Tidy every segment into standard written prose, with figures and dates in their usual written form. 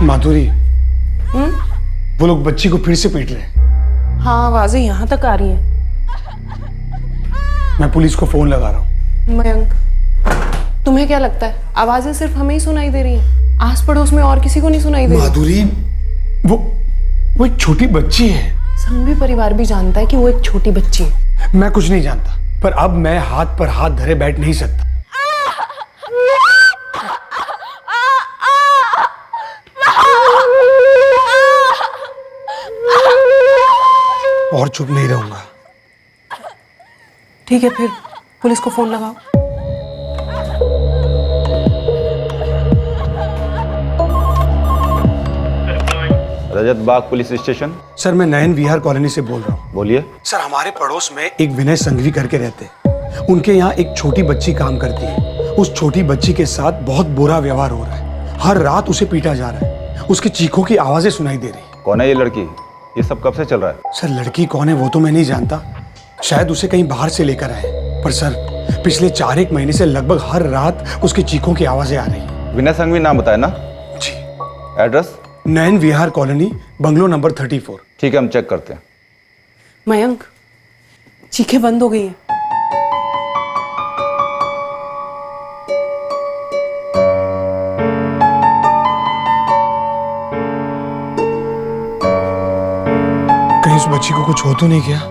माधुरी, वो लोग बच्ची को फिर से पीट रहे हैं। हाँ, आवाजें यहाँ तक आ रही हैं। मैं पुलिस को फोन लगा रहा हूँ। मयंक, तुम्हें क्या लगता है आवाजें सिर्फ हमें ही सुनाई दे रही हैं? आस पड़ोस में और किसी को नहीं सुनाई दे रही? माधुरी, वो एक छोटी बच्ची है। संघवी परिवार भी जानता है कि वो एक छोटी बच्ची है। मैं कुछ नहीं जानता, पर अब मैं हाथ पर हाथ धरे बैठ नहीं सकता। और चुप नहीं रहूंगा। ठीक है, फिर पुलिस को फोन लगाओ। रजत बाग पुलिस स्टेशन। सर, मैं नयन विहार कॉलोनी से बोल रहा हूँ। बोलिए। सर, हमारे पड़ोस में एक विनय संघवी करके रहते हैं। उनके यहाँ एक छोटी बच्ची काम करती है। उस छोटी बच्ची के साथ बहुत बुरा व्यवहार हो रहा है। हर रात उसे पीटा जा रहा है। उसकी चीखों की आवाजें सुनाई दे रही। कौन है ये लड़की? ये सब कब से चल रहा है? सर, लड़की कौन है वो तो मैं नहीं जानता। शायद उसे कहीं बाहर से लेकर आए, पर सर पिछले 4-1 महीने से लगभग हर रात उसकी चीखों की आवाजें आ रही हैं। विनय संघवी नाम बताया ना? जी। एड्रेस? नयन विहार कॉलोनी, बंगलो नंबर 34। ठीक है, हम चेक करते हैं। मयंक, चीखें बंद हो गई हैं। कहीं उस बच्ची को कुछ हो तो नहीं गया?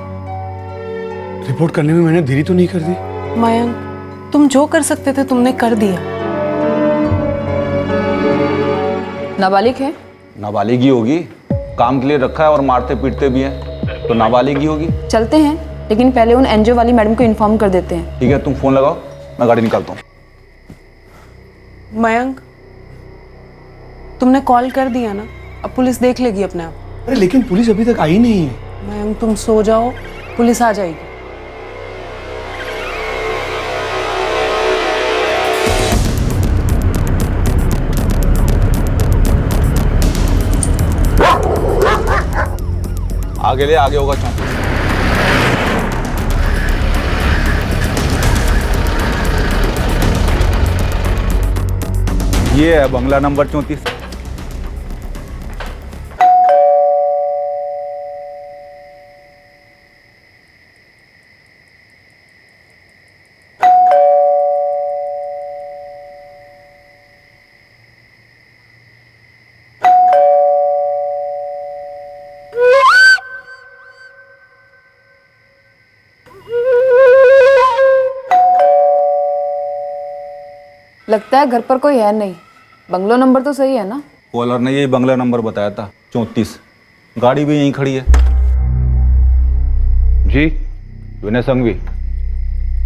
रिपोर्ट करने में मैंने देरी तो नहीं कर दी? मयंक, तुम जो कर सकते थे तुमने कर दिया। नाबालिग है? नाबालिग ही होगी, काम के लिए रखा है और मारते पीटते भी हैं, तो नाबालिग ही होगी। चलते हैं, लेकिन पहले उन एनजीओ वाली मैडम को इन्फॉर्म कर देते हैं। ठीक है, तुम फोन लगाओ, मैं गाड़ी निकालता हूँ। मयंक, तुमने कॉल कर दिया ना, अब पुलिस देख लेगी अपने आप। अरे लेकिन पुलिस अभी तक आई नहीं है। मयंक, तुम सो जाओ, पुलिस आ जाएगी। आगे ले, आगे होगा चौंक। ये है बंगला नंबर 34। लगता है घर पर कोई है नहीं। बंगलो नंबर तो सही है ना? कॉलर ने यही बंगला नंबर बताया था, 34। गाड़ी भी यहीं खड़ी है। जी। विनय संघवी।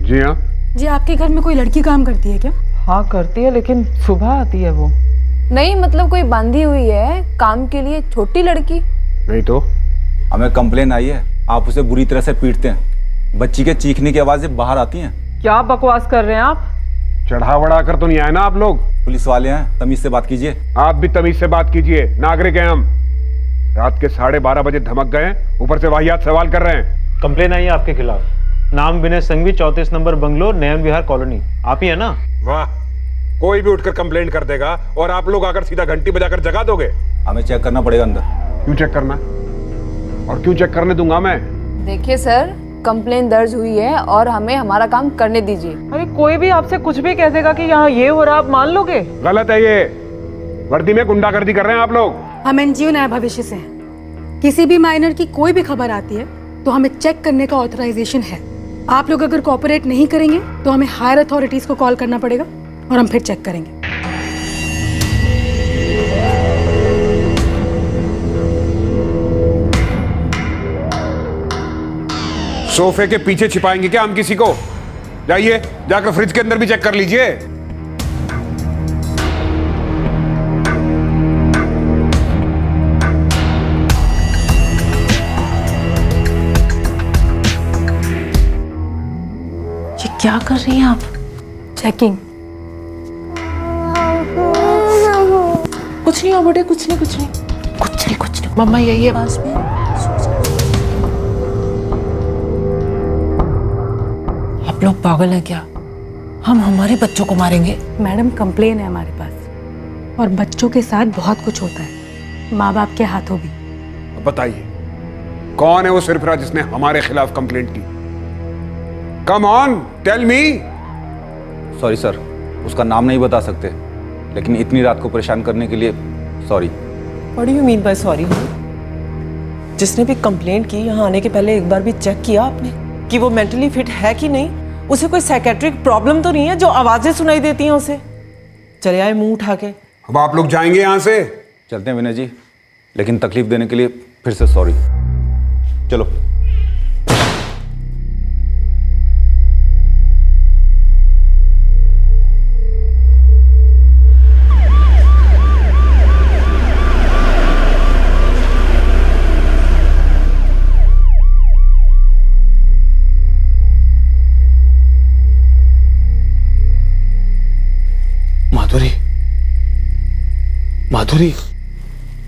जी हाँ। जी, आपके घर में कोई लड़की काम करती है क्या? हाँ, करती है, लेकिन सुबह आती है वो। नहीं, मतलब कोई बांधी हुई है काम के लिए, छोटी लड़की। नहीं तो। हमें कंप्लेन आई है, आप उसे बुरी तरह से पीटते हैं। बच्ची के चीखने की आवाजें बाहर आती हैं। क्या बकवास कर रहे हैं आप? चढ़ा बढ़ा कर तो नहीं आए ना आप लोग? पुलिस वाले हैं, तमीज से बात कीजिए। आप भी तमीज से बात कीजिए, नागरिक हैं हम। रात के 12:30 बजे धमक गए, ऊपर से वाहियात सवाल कर रहे हैं। कंप्लेन आई है आपके खिलाफ। नाम विनय संघवी, 34 नंबर बंगलो, नयन विहार कॉलोनी। आप ही है ना? वाह, कोई भी उठकर कंप्लेंट कर देगा और आप लोग आकर सीधा घंटी बजाकर जगा दोगे। हमें चेक करना पड़ेगा अंदर। क्यों चेक करना? और क्यों चेक करने दूंगा मैं? देखिए सर, कंप्लेन दर्ज हुई है और हमें हमारा काम करने दीजिए। अरे कोई भी आपसे कुछ भी कह देगा कि यहाँ ये हो रहा, आप मान लोगे? गलत है ये। वर्दी में गुंडागर्दी कर रहे हैं आप लोग। हम एनजीओ नया भविष्य से हैं। किसी भी माइनर की कोई भी खबर आती है तो हमें चेक करने का ऑथराइजेशन है। आप लोग अगर कोऑपरेट नहीं करेंगे तो हमें हायर अथॉरिटीज को कॉल करना पड़ेगा और हम फिर चेक करेंगे। सोफे के पीछे छिपाएंगे क्या हम किसी को? जाइए, जाकर फ्रिज के अंदर भी चेक कर लीजिए। ये क्या कर रही हैं आप? चेकिंग। कुछ नहीं हो बेटे, कुछ नहीं, कुछ नहीं, कुछ नहीं, कुछ नहीं। मम्मा यही है पास में। आप लोग पागल हैं क्या? हम हमारे बच्चों को मारेंगे? मैडम, कंप्लेन है हमारे पास और बच्चों के साथ बहुत कुछ होता है। माँ बाप के हाथों भी। अब बताइए, कौन है वो सरफराज जिसने हमारे खिलाफ कंप्लेंट की? Come on, tell me. Sorry sir, उसका नाम नहीं बता सकते, लेकिन इतनी रात को परेशान करने के लिए sorry. What do you mean by sorry? जिसने भी कंप्लेंट की, यहाँ आने के पहले एक बार भी चेक किया आपने कि वो मेंटली फिट है कि नहीं? उसे कोई साइकेट्रिक प्रॉब्लम तो नहीं है जो आवाजें सुनाई देती हैं उसे? चले आए मुंह उठा के। अब आप लोग जाएंगे यहां से? चलते हैं विनय जी, लेकिन तकलीफ देने के लिए फिर से सॉरी। चलो। माधुरी, माधुरी,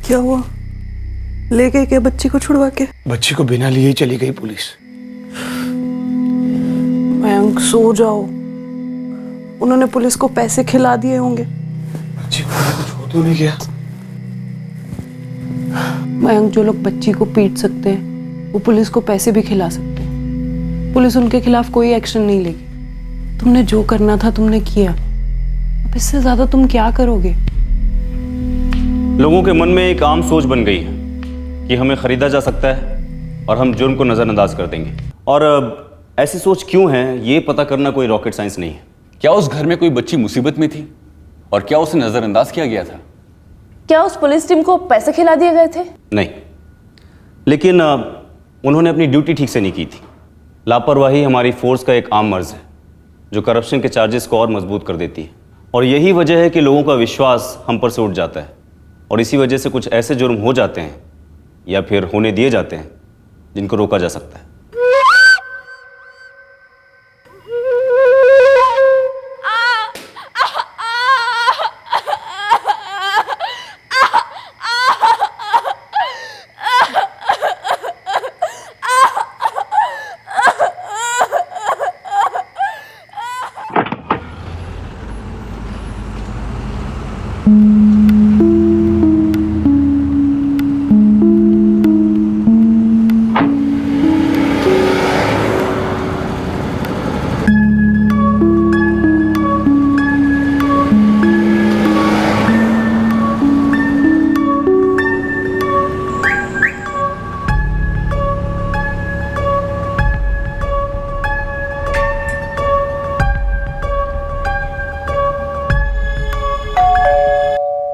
क्या हुआ? ले गए क्या बच्ची को छुड़वा के? बच्ची को बिना लिए ही चली गई पुलिस। मयंक सो जाओ, उन्होंने पुलिस को पैसे खिला दिए होंगे। बच्ची को कुछ हो तो नहीं गया? मयंक, जो लोग बच्ची को पीट सकते हैं वो पुलिस को पैसे भी खिला सकते हैं। पुलिस उनके खिलाफ कोई एक्शन नहीं लेगी। तुमने जो करना था तुमने किया, अब इससे ज्यादा तुम क्या करोगे? लोगों के मन में एक आम सोच बन गई है कि हमें खरीदा जा सकता है और हम जुर्म को नज़रअंदाज कर देंगे। और ऐसी सोच क्यों है ये पता करना कोई रॉकेट साइंस नहीं है। क्या उस घर में कोई बच्ची मुसीबत में थी और क्या उसे नजरअंदाज किया गया था? क्या उस पुलिस टीम को पैसे खिला दिए गए थे? नहीं, लेकिन उन्होंने अपनी ड्यूटी ठीक से नहीं की थी। लापरवाही हमारी फोर्स का एक आम मर्ज है जो करप्शन के चार्जेस को और मजबूत कर देती है। और यही वजह है कि लोगों का विश्वास हम पर से उठ जाता है और इसी वजह से कुछ ऐसे जुर्म हो जाते हैं या फिर होने दिए जाते हैं जिनको रोका जा सकता है।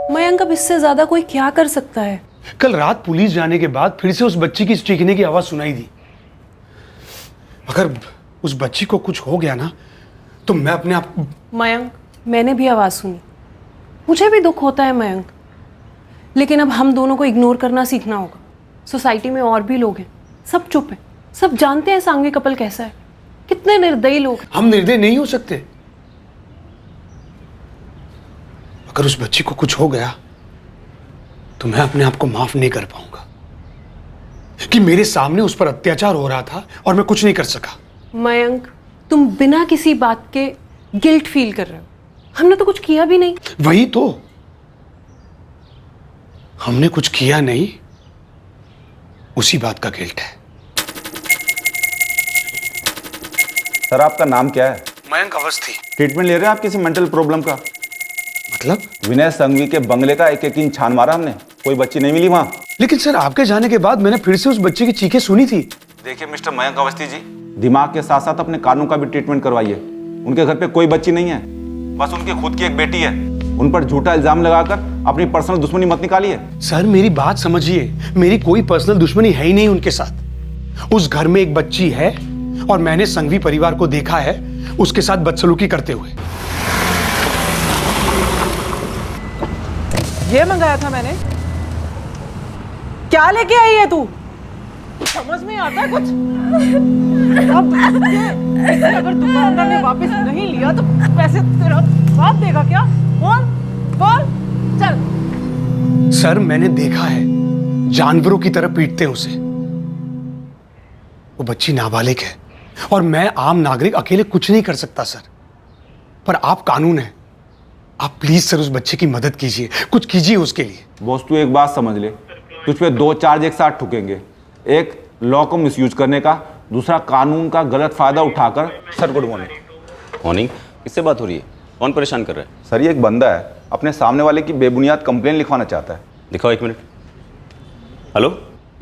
मयंक, अब इससे ज्यादा कोई क्या कर सकता है? कल रात पुलिस जाने के बाद फिर से उस बच्ची की चीखने की आवाज सुनाई दी। अगर उस बच्ची को कुछ हो गया ना तो मैं अपने आप। मयंक, मैंने भी आवाज सुनी, मुझे भी दुख होता है मयंक, लेकिन अब हम दोनों को इग्नोर करना सीखना होगा। सोसाइटी में और भी लोग हैं, सब चुप हैं, सब जानते हैं सांघवी कपल कैसा है, कितने निर्दयी लोग हैं। हम निर्दयी नहीं हो सकते। अगर उस बच्ची को कुछ हो गया तो मैं अपने आप को माफ नहीं कर पाऊंगा कि मेरे सामने उस पर अत्याचार हो रहा था और मैं कुछ नहीं कर सका। मयंक, तुम बिना किसी बात के गिल्ट फील कर रहे हो। हमने तो कुछ किया भी नहीं। वही तो, हमने कुछ किया नहीं, उसी बात का गिल्ट है। सर, आपका नाम क्या है? मयंक अवस्थी। ट्रीटमेंट ले रहे हैं आप किसी मेंटल प्रॉब्लम का? मतलब? विनय संघवी के बंगले का एक एक इंच छान मारा हमने, कोई बच्ची नहीं मिली वहां। लेकिन सर, आपके जाने के बाद मैंने फिर से उस बच्चे की चीखें सुनी थी। देखिए मिस्टर मयंक अवस्थी जी, दिमाग के साथ साथ अपने कानों का भी ट्रीटमेंट करवाइए। उनके घर पे कोई बच्ची नहीं है, बस उनकी खुद की एक बेटी है। उन पर झूठा इल्जाम लगाकर अपनी पर्सनल दुश्मनी मत निकालिए। सर, मेरी बात समझिए, मेरी कोई पर्सनल दुश्मनी है ही नहीं उनके साथ। उस घर में एक बच्ची है और मैंने संघवी परिवार को देखा है उसके साथ बदसलूकी करते हुए। ये मंगाया था मैंने। क्या लेके आई है तू? समझ में आता है कुछ? अब अगर दुकानदार ने वापस नहीं लिया तो पैसे तेरा बाप देगा क्या? बोल बोल, चल। सर, मैंने देखा है जानवरों की तरह पीटते हैं उसे। वो बच्ची नाबालिग है और मैं आम नागरिक अकेले कुछ नहीं कर सकता सर। पर आप कानून है, आप प्लीज सर उस बच्चे की मदद कीजिए, कुछ कीजिए उसके लिए। बॉस तू एक बात समझ ले, तुझ पे 2 चार्ज एक साथ ठुकेंगे, एक लॉ को मिसयूज करने का, दूसरा कानून का गलत फायदा उठाकर। Sir good morning. मॉर्निंग, किससे बात हो रही है? कौन परेशान कर रहा है? सर ये एक बंदा है, अपने सामने वाले की बेबुनियाद कंप्लेन लिखवाना चाहता है। दिखाओ 1 मिनट। हेलो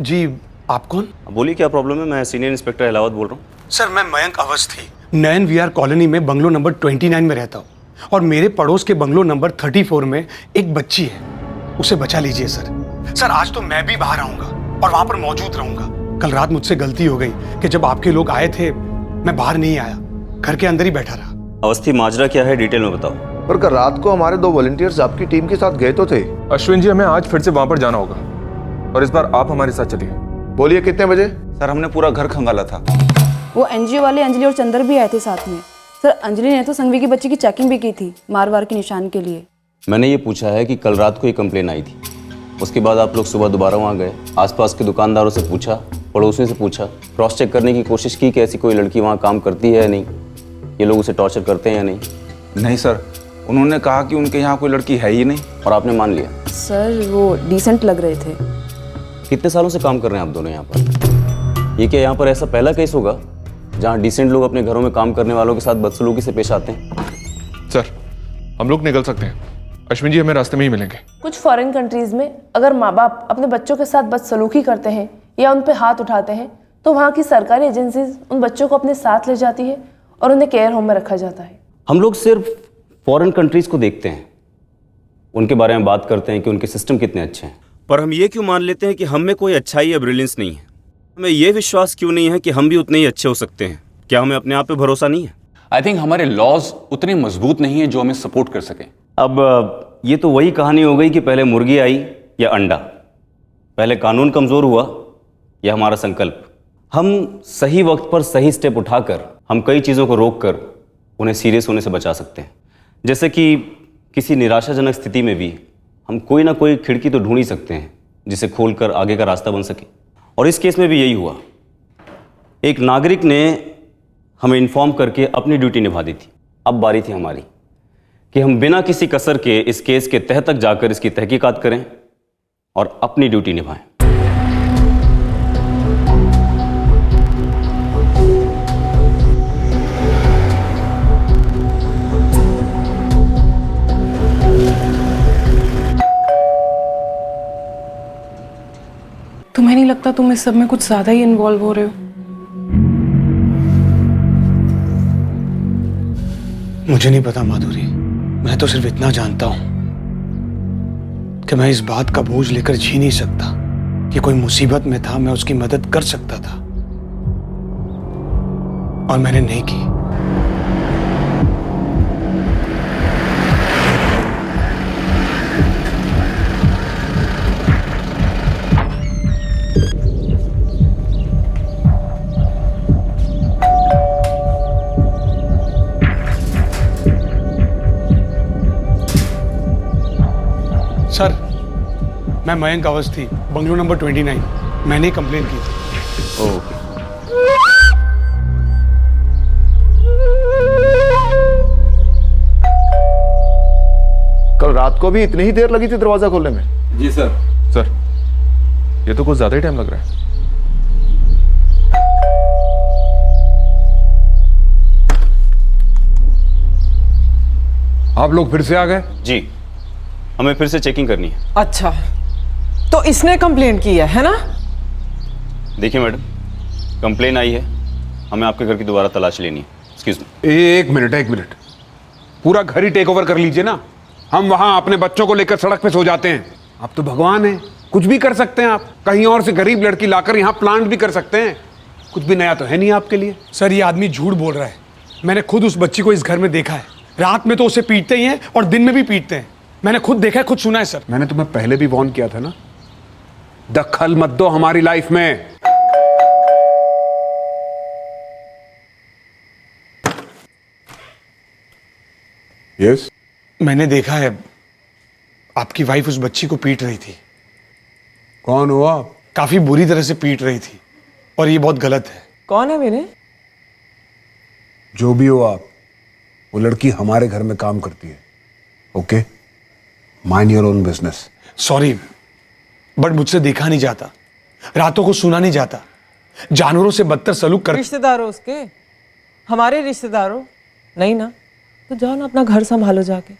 जी आप कौन? बोलिए क्या प्रॉब्लम है? मैं सीनियर इंस्पेक्टर इलाहाबाद बोल रहा हूँ। सर मैं मयंक अवस्थी, नयन विहार कॉलोनी में बंगलो नंबर 29 में रहता हूँ, और मेरे पड़ोस के बंगलो नंबर 34 में एक बच्ची है, उसे बचा लीजिए सर। सर आज तो मैं भी बाहर आऊंगा और वहां पर मौजूद रहूंगा। कल रात मुझसे गलती हो गई कि जब आपके लोग आए थे मैं बाहर नहीं आया, घर के अंदर ही बैठा रहा। अवस्थी, माजरा क्या है, डिटेल में बताओ। पर कल रात को हमारे 2 वॉलंटियर्स आपकी टीम के साथ गए तो थे। अश्विन जी, हमें आज फिर से वहां पर जाना होगा और इस बार आप हमारे साथ चलिए। बोलिए कितने बजे? सर हमने पूरा घर खंगाला था। वो एनजीओ वाले अंजलि और चंदर भी आए थे साथ में। सर अंजलि ने तो संघवी की बच्ची की चेकिंग भी की थी मारवार के निशान के लिए। मैंने ये पूछा है कि कल रात को ये कंप्लेन आई थी, उसके बाद आप लोग सुबह दोबारा वहाँ गए, आसपास के दुकानदारों से पूछा, पड़ोसियों से पूछा, क्रॉस चेक करने की कोशिश की कि ऐसी कोई लड़की वहाँ काम करती है या नहीं, ये लोग उसे टॉर्चर करते हैं या नहीं? नहीं सर, उन्होंने कहा कि उनके यहाँ कोई लड़की है ही नहीं। और आपने मान लिया? सर वो डिसेंट लग रहे थे। कितने सालों से काम कर रहे हैं आप दोनों यहाँ पर? ये क्या यहाँ पर ऐसा पहला केस होगा जहाँ डिसेंट लोग अपने घरों में काम करने वालों के साथ बदसलूकी से पेश आते हैं? सर हम लोग निकल सकते हैं, अश्विन जी हमें रास्ते में ही मिलेंगे। कुछ फॉरेन कंट्रीज में अगर माँ बाप अपने बच्चों के साथ बदसलूकी करते हैं या उन पर हाथ उठाते हैं तो वहाँ की सरकारी एजेंसीज उन बच्चों को अपने साथ ले जाती है और उन्हें केयर होम में रखा जाता है। हम लोग सिर्फ फॉरेन कंट्रीज को देखते हैं, उनके बारे में बात करते हैं कि उनके सिस्टम कितने अच्छे हैं, पर हम ये क्यों मान लेते हैं कि हम में कोई अच्छाई या ब्रिलियंस नहीं है? हमें ये विश्वास क्यों नहीं है कि हम भी उतने ही अच्छे हो सकते हैं? क्या हमें अपने आप पे भरोसा नहीं है? आई थिंक हमारे लॉज उतने मजबूत नहीं है जो हमें सपोर्ट कर सके। अब ये तो वही कहानी हो गई कि पहले मुर्गी आई या अंडा, पहले कानून कमजोर हुआ या हमारा संकल्प। हम सही वक्त पर सही स्टेप उठाकर हम कई चीज़ों को रोक कर उन्हें सीरियस होने से बचा सकते हैं। जैसे कि किसी निराशाजनक स्थिति में भी हम कोई ना कोई खिड़की तो ढूंढ ही सकते हैं जिसे खोलकर आगे का रास्ता बन सके, और इस केस में भी यही हुआ। एक नागरिक ने हमें इन्फॉर्म करके अपनी ड्यूटी निभा दी थी। अब बारी थी हमारी कि हम बिना किसी कसर के इस केस के तह तक जाकर इसकी तहकीकात करें और अपनी ड्यूटी निभाएं। तुम्हें नहीं लगता तुम इस सब में कुछ ज्यादा ही इन्वॉल्व हो रहे हो? मुझे नहीं पता माधुरी, मैं तो सिर्फ इतना जानता हूं कि मैं इस बात का बोझ लेकर जी नहीं सकता कि कोई मुसीबत में था, मैं उसकी मदद कर सकता था और मैंने नहीं की। सर मैं मयंक अवस्थी, बंगलो नंबर 29, मैंने कंप्लेन की थी। ओके। कल रात को भी इतनी ही देर लगी थी दरवाजा खोलने में? जी सर। सर ये तो कुछ ज्यादा ही टाइम लग रहा है। आप लोग फिर से आ गए? जी, हमें फिर से चेकिंग करनी है। अच्छा, तो इसने कंप्लेंट की है ना? देखिए मैडम, कंप्लेन आई है, हमें आपके घर की दोबारा तलाश लेनी है। Excuse me. एक मिनट, पूरा घर ही टेक ओवर कर लीजिए ना। हम वहां अपने बच्चों को लेकर सड़क पे सो जाते हैं, आप तो भगवान हैं, कुछ भी कर सकते हैं आप। कहीं और से गरीब लड़की लाकर यहाँ प्लांट भी कर सकते हैं, कुछ भी नया तो है नहीं आपके लिए। सर ये आदमी झूठ बोल रहा है, मैंने खुद उस बच्ची को इस घर में देखा है। रात में तो उसे पीटते ही हैं और दिन में भी पीटते हैं, मैंने खुद देखा है, खुद सुना है। सर मैंने तुम्हें पहले भी वार्न किया था ना, दखल मत दो हमारी लाइफ में। यस, मैंने देखा है आपकी वाइफ उस बच्ची को पीट रही थी। कौन हो आप? काफी बुरी तरह से पीट रही थी और ये बहुत गलत है। कौन है मेरे? जो भी हो आप, वो लड़की हमारे घर में काम करती है okay, mind your own business. Sorry, but मुझसे देखा नहीं जाता, रातों को सुना नहीं जाता, जानवरों से बदतर सलूक कर। रिश्तेदारों उसके, हमारे रिश्तेदारों नहीं ना, तो जाओ ना अपना घर संभालो जाके,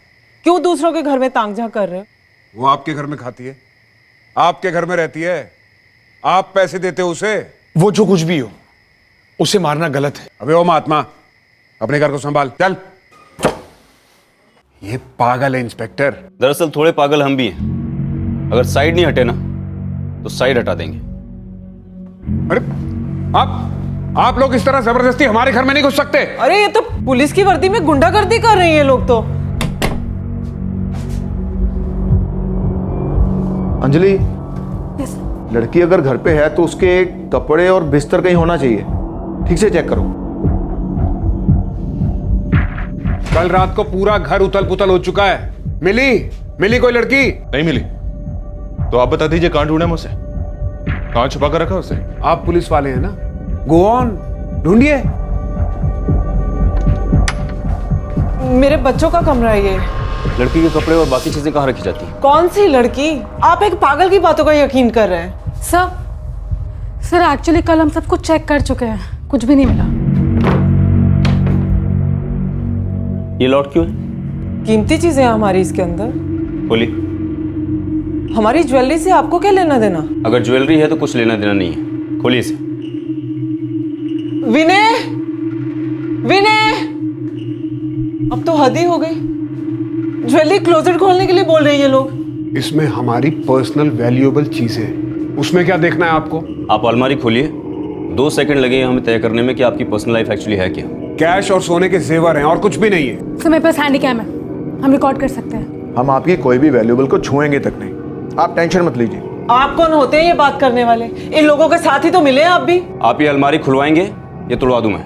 क्यों दूसरों के घर में तांग झांक कर रहे हो? वो आपके घर में खाती है, आपके घर में रहती है, आप पैसे देते हो उसे। वो जो कुछ भी हो, उसे मारना गलत है। अबे ओ महात्मा, अपने घर को संभाल, चल। ये पागल है इंस्पेक्टर। दरअसल थोड़े पागल हम भी हैं। अगर साइड नहीं हटे ना तो साइड हटा देंगे। अरे आप लोग इस तरह जबरदस्ती हमारे घर में नहीं घुस सकते। अरे ये तो पुलिस की वर्दी में गुंडागर्दी कर रहे हैं ये लोग तो। अंजलि, लड़की अगर घर पे है तो उसके कपड़े और बिस्तर कहीं होना चाहिए, ठीक से चेक करो। कल रात को पूरा घर उथल पुथल हो चुका है। मिली कोई लड़की? नहीं मिली। तो आप बता दीजिए कहां ढूंढे मुझसे, कहां छुपा कर रखा उसे? आप पुलिस वाले हैं ना, गो ऑन, ढूंढिए। मेरे बच्चों का कमरा है ये। लड़की के कपड़े और बाकी चीजें कहाँ रखी जाती हैं? कौन सी लड़की? आप एक पागल की बातों का यकीन कर रहे हैं। सर एक्चुअली कल हम सब कुछ चेक कर चुके हैं, कुछ भी नहीं मिला। ये लॉट क्यों है? कीमती चीजें हैं हमारी इसके अंदर। बोली। हमारी ज्वेलरी से आपको क्या लेना देना? अगर ज्वेलरी है तो कुछ लेना देना नहीं है, खोलिए इसे। विनय, अब तो हद ही हो गई। ज्वेलरी क्लोजेट खोलने के लिए बोल रहे हैं ये लोग। इसमें हमारी पर्सनल वैल्यूएबल चीजें हैं, उसमें क्या देखना है आपको? आप अलमारी खोलिए, 2 सेकंड लगेंगे हमें तय करने में कि आपकी पर्सनल लाइफ एक्चुअली है क्या। कैश और सोने के जेवर हैं और कुछ भी नहीं है। सर मेरे पास हैंडीकैम है, हम रिकॉर्ड कर सकते हैं। हम आपकी कोई भी वैल्यूएबल को छुएंगे तक नहीं, आप टेंशन मत लीजिए। आप कौन होते हैं ये बात करने वाले? इन लोगों के साथ ही तो मिले हैं आप भी। आप ये अलमारी खुलवाएंगे ये तोड़वा दूं मैं।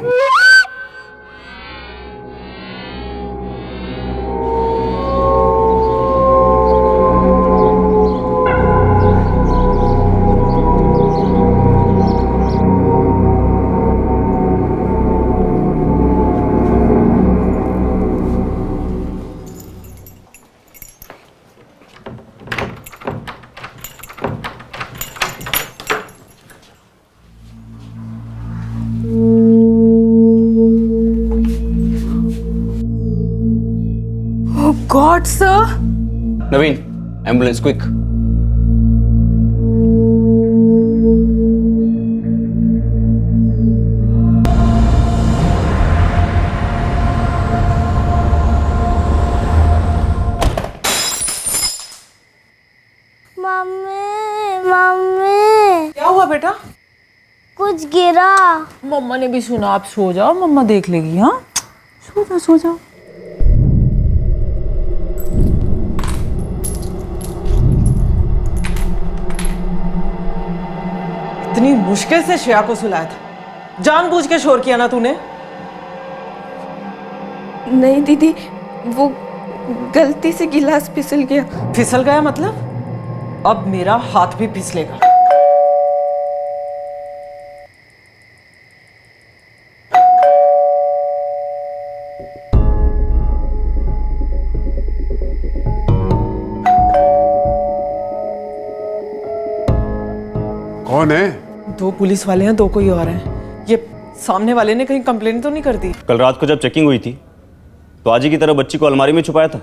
God sir. Naveen, ambulance quick. Mummy क्या हुआ बेटा? कुछ गिरा। मम्मा ने भी सुना। आप सो जाओ, मम्मा देख लेगी। हाँ, सो जाओ। इतनी मुश्किल से श्रेया को सुलाया था, जानबूझ के शोर किया ना तूने? नहीं दीदी, वो गलती से गिलास फिसल गया। फिसल गया मतलब? अब मेरा हाथ भी फिसलेगा। कौन है? 2 पुलिस वाले हैं, 2 कोई और हैं। ये सामने वाले ने कहीं कंप्लेंट तो नहीं कर दी? कल रात को जब चेकिंग हुई थी तो आज ही की तरह बच्ची को अलमारी में छुपाया था।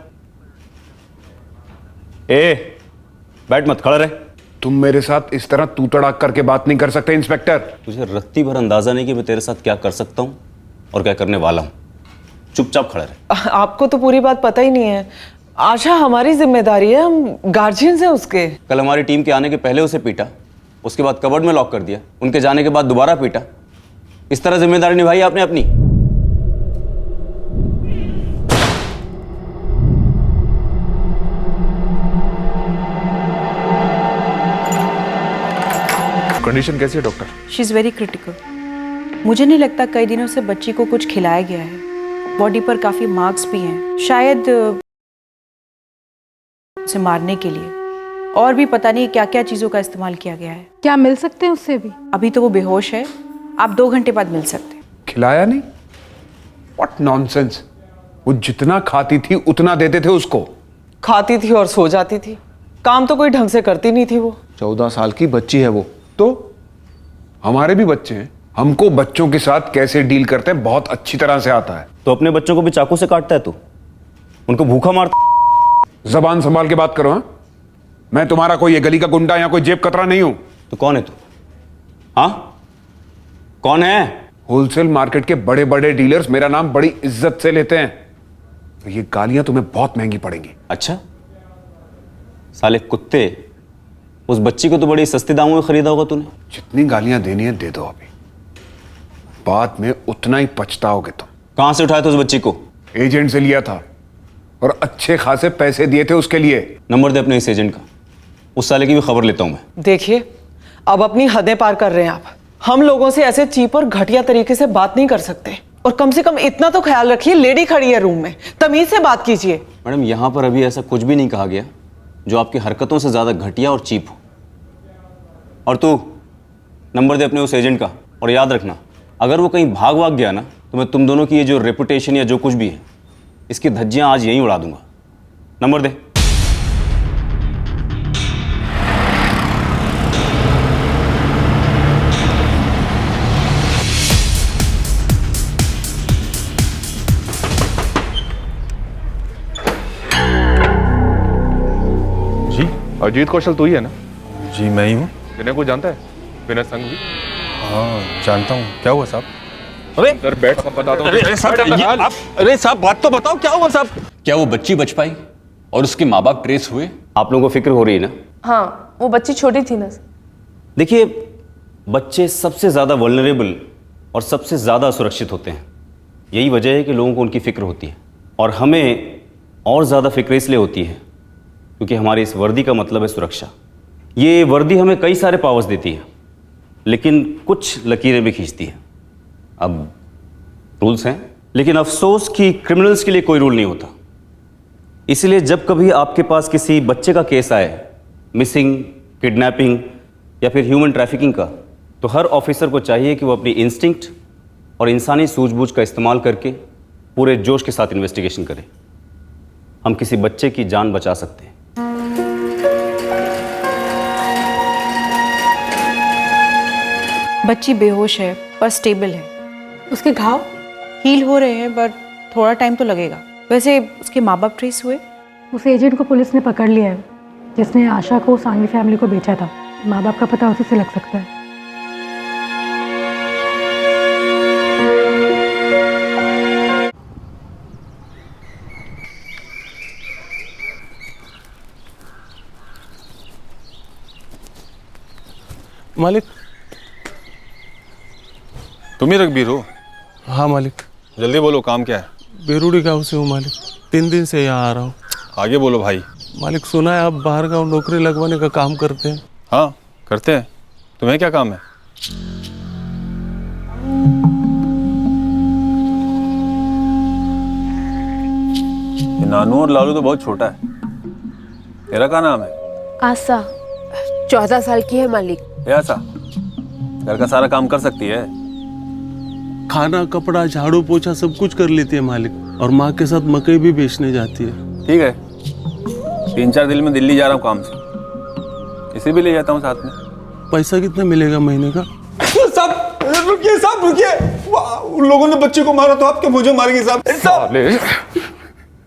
बैठ मत, खड़ा रहे। तुम मेरे साथ इस तरह तू तड़ाक करके बात नहीं कर सकते इंस्पेक्टर। तुझे रत्ती भर अंदाजा नहीं कि मैं तेरे साथ क्या कर सकता हूँ और क्या करने वाला हूँ। चुपचाप खड़ा रहे। आपको तो पूरी बात पता ही नहीं है। आशा हमारी जिम्मेदारी है, हम गार्जियंस हैं उसके। कल हमारी टीम के आने के पहले उसे पीटा, उसके बाद कबर्ड में लॉक कर दिया, उनके जाने के बाद दोबारा पीटा। इस तरह जिम्मेदारी निभाई आपने अपनी। कंडीशन कैसी है doctor? She is very critical. मुझे नहीं लगता कई दिनों से बच्ची को कुछ खिलाया गया है। बॉडी पर काफ़ी मार्क्स भी हैं, शायद उसे मारने के लिए। और भी पता नहीं क्या क्या चीज़ों का इस्तेमाल किया गया है। क्या मिल सकते हैं उससे भी? अभी तो वो बेहोश है, आप 2 घंटे बाद मिल सकते हैं। खिलाया नहीं? What nonsense. वो जितना खाती थी उतना देते थे उसको। खाती थी और सो जाती थी, काम तो कोई ढंग से करती नहीं थी वो। 14 साल की बच्ची है वो। तो हमारे भी बच्चे हैं, हमको बच्चों के साथ कैसे डील करते हैं बहुत अच्छी तरह से आता है। तो अपने बच्चों को भी चाकू से काटता है तू, उनको भूखा मारता। जबान संभाल के बात करो। हाँ, मैं तुम्हारा कोई ये गली का गुंडा या कोई जेब कतरा नहीं हूं। तो कौन है तू? हाँ, कौन है? होलसेल मार्केट के बड़े बड़े डीलर्स मेरा नाम बड़ी इज्जत से लेते हैं। तो ये गालियां तुम्हें बहुत महंगी पड़ेंगी। अच्छा, साले कुत्ते, उस बच्ची को तो बड़ी सस्ते दामों में खरीदा होगा तूने। जितनी गालियां देनी है दे दो, अभी बाद में उतना ही पछताओगे तुम। कहां से उठाया था उस बच्ची को? एजेंट से लिया था और अच्छे खासे पैसे दिए थे उसके लिए। नंबर दे अपने इस एजेंट का, उस साले की भी खबर लेता हूं मैं। देखिए, अब अपनी हदें पार कर रहे हैं आप। हम लोगों से ऐसे चीप और घटिया तरीके से बात नहीं कर सकते। और कम से कम इतना तो ख्याल रखिए, लेडी खड़ी है रूम में, तमीज से बात कीजिए। मैडम, यहां पर अभी ऐसा कुछ भी नहीं कहा गया जो आपकी हरकतों से ज्यादा घटिया और चीप हो। और तू नंबर दे अपने उस एजेंट का, और याद रखना अगर वो कहीं भाग गया ना तो मैं तुम दोनों की ये जो रेपुटेशन या जो कुछ भी है इसकी धज्जियां आज यहीं उड़ा दूंगा। नंबर दे। जी, अजीत कौशल तू ही है ना? जी मैं ही हूँ। विनय को जानता है? विनय संघवी? हाँ जानता हूँ। क्या हुआ साहब? अरे सर बैठ, सब बताता हूँ। अरे साहब बात तो बताओ, क्या हुआ साहब? क्या वो बच्ची बच पाई और उसके माँ बाप ट्रेस हुए? आप लोगों को फिक्र हो रही है ना? हाँ, वो बच्ची छोटी थी ना। देखिए, बच्चे सबसे ज़्यादा वल्नरेबल और सबसे ज़्यादा सुरक्षित होते हैं। यही वजह है कि लोगों को उनकी फ़िक्र होती है, और हमें और ज़्यादा फिक्र इसलिए होती है क्योंकि हमारी इस वर्दी का मतलब है सुरक्षा। ये वर्दी हमें कई सारे पावर्स देती है, लेकिन कुछ लकीरें भी खींचती है। अब रूल्स हैं, लेकिन अफसोस कि क्रिमिनल्स के लिए कोई रूल नहीं होता। इसलिए जब कभी आपके पास किसी बच्चे का केस आए, मिसिंग, किडनैपिंग या फिर ह्यूमन ट्रैफिकिंग का, तो हर ऑफिसर को चाहिए कि वो अपनी इंस्टिंक्ट और इंसानी सूझबूझ का इस्तेमाल करके पूरे जोश के साथ इन्वेस्टिगेशन करें। हम किसी बच्चे की जान बचा सकते हैं। बच्ची बेहोश है पर स्टेबल है। उसके घाव हील हो रहे हैं बट थोड़ा टाइम तो लगेगा। वैसे उसके माँ बाप ट्रेस हुए? उस एजेंट को पुलिस ने पकड़ लिया है जिसने आशा को सांघवी फैमिली को बेचा था। माँ बाप का पता उसी से लग सकता है। मालिक, तुम ही रघबीर हो? हाँ मालिक। जल्दी बोलो, काम क्या है? बेरूडी गांव से हूँ मालिक, 3 दिन से यहाँ आ रहा हूँ। आगे बोलो भाई। मालिक, सुना है आप बाहर गांव नौकरी लगवाने का काम करते हैं? हाँ करते हैं। तुम्हें क्या काम है? ये नानू और लालू तो बहुत छोटा है। तेरा क्या नाम है? आशा, 14 साल की है मालिक। ऐसा घर का सारा काम कर सकती है? खाना, कपड़ा, झाड़ू, पोछा सब कुछ कर लेती है मालिक, और माँ के साथ मकई भी बेचने जाती है। ठीक है, 3-4 दिन में दिल्ली जा रहा हूँ काम से, इसे भी ले जाता हूँ साथ में। पैसा कितना मिलेगा महीने का? साहब रुकिए, साहब रुकिए। उन लोगों ने बच्चे को मारा तो आप क्या मुझे मारेंगे साहब?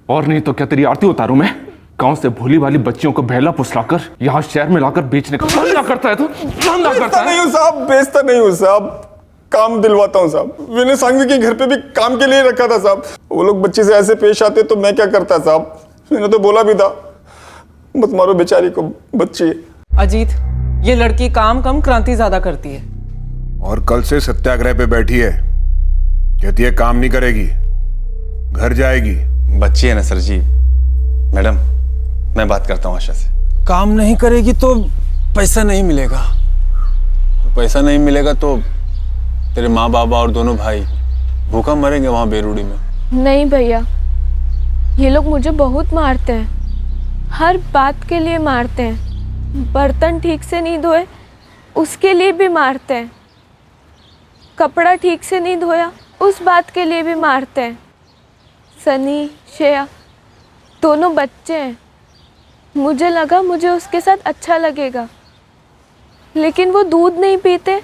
और नहीं तो क्या तेरी आरती उतारूं मैं? गांव से भोली वाली बच्चियों को बहला फुसलाकर यहाँ शहर में लाकर बेचने का धंधा करता है तू? धंधा करता है? नहीं हूँ साहब, बेचता नहीं हूँ साहब, काम दिलवाता हूँ साहब। विनय सांघवी के घर पे भी काम के लिए रखा था साहब। वो लोग बच्ची से ऐसे पेश आते तो मैं क्या करता साहब? मैंने तो बोला भी था मत मारो बेचारी को, बच्ची। अजीत, ये लड़की काम कम क्रांति ज्यादा करती है। और कल से सत्याग्रह पे बैठी है, कहती है काम नहीं करेगी, घर जाएगी। बच्ची है ना सर जी। मैडम, मैं बात करता हूँ आशा से। काम नहीं करेगी तो पैसा नहीं मिलेगा। तो पैसा नहीं मिलेगा तो तेरे माँ बाबा और दोनों भाई भूखा मरेंगे वहाँ बेरूडी में। नहीं भैया, ये लोग मुझे बहुत मारते हैं, हर बात के लिए मारते हैं। बर्तन ठीक से नहीं धोए उसके लिए भी मारते हैं, कपड़ा ठीक से नहीं धोया उस बात के लिए भी मारते हैं। सनी, श्रेया दोनों बच्चे हैं, मुझे लगा मुझे उसके साथ अच्छा लगेगा, लेकिन वो दूध नहीं पीते,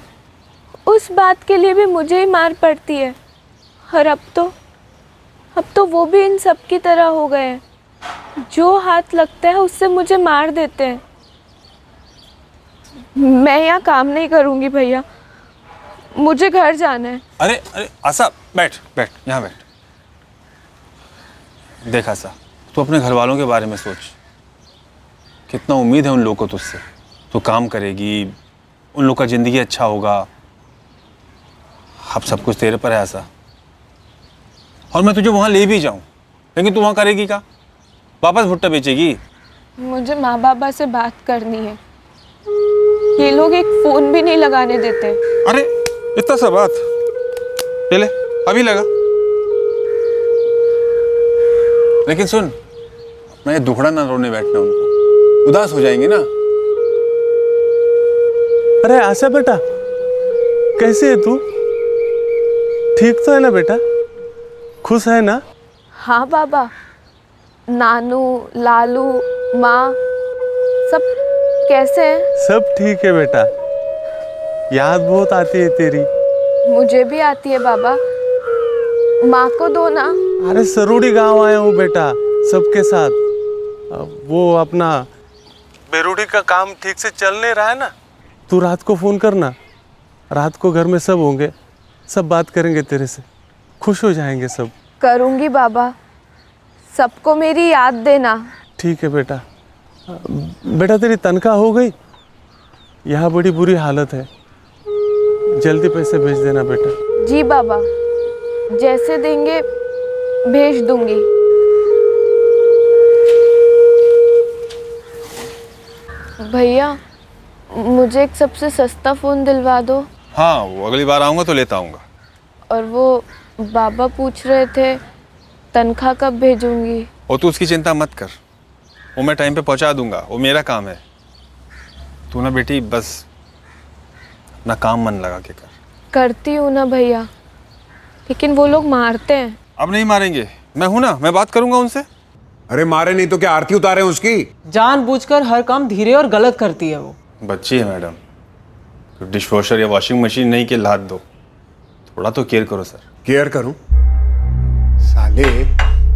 उस बात के लिए भी मुझे ही मार पड़ती है। और अब तो वो भी इन सब की तरह हो गए हैं, जो हाथ लगता है उससे मुझे मार देते हैं। मैं यहाँ काम नहीं करूँगी भैया, मुझे घर जाना है। अरे अरे आशा, बैठ बैठ, यहाँ बैठ। देख आशा, तू अपने घर वालों के बारे में सोच। कितना उम्मीद है उन लोगों को तुझसे। तू काम करेगी, उन लोग का ज़िंदगी अच्छा होगा। अब सब कुछ तेरे पर है आशा। और मैं तुझे वहाँ ले भी जाऊँ, लेकिन तू वहाँ करेगी क्या? वापस भुट्टा बेचेगी? मुझे माँ बाबा से बात करनी है, ये लोग एक फ़ोन भी नहीं लगाने देते। अरे इतना सा बात, ले अभी लगा। लेकिन सुन, मैं दुखड़ा ना रोने बैठना, उनको उदास हो जाएंगे ना। अरे आशा बेटा, कैसे है तू? ठीक तो है ना बेटा? खुश है ना? हाँ बाबा, नानू, लालू, माँ सब कैसे हैं? सब ठीक है बेटा। याद बहुत आती है तेरी। मुझे भी आती है बाबा, माँ को दो ना। अरे सरूड़ी गांव आया हूँ बेटा सबके साथ। वो अपना बेरूडी का काम ठीक से चल नहीं रहा है ना, तू रात को फ़ोन करना। रात को घर में सब होंगे, सब बात करेंगे तेरे से, खुश हो जाएंगे सब। करूँगी बाबा, सबको मेरी याद देना। ठीक है बेटा। बेटा तेरी तनख्वाह हो गई? यहाँ बड़ी बुरी हालत है, जल्दी पैसे भेज देना बेटा। जी बाबा, जैसे देंगे भेज दूंगी। भैया, मुझे एक सबसे सस्ता फ़ोन दिलवा दो। हाँ, वो अगली बार आऊँगा तो लेता आऊँगा। और वो बाबा पूछ रहे थे तनख्वाह कब भेजूंगी। और तू उसकी चिंता मत कर, वो मैं टाइम पे पहुँचा दूँगा, वो मेरा काम है। तू ना बेटी बस अपना काम मन लगा के कर। करती हूँ ना भैया, लेकिन वो लोग मारते हैं। अब नहीं मारेंगे, मैं हूं ना, मैं बात करूंगा उनसे। अरे मारे नहीं तो क्या आरती उतारे उसकी? जानबूझकर हर काम धीरे और गलत करती है वो। बच्ची है मैडम, तो डिश वॉशर या वॉशिंग मशीन नहीं के लाद दो, थोड़ा तो केयर करो सर। केयर करूं? साले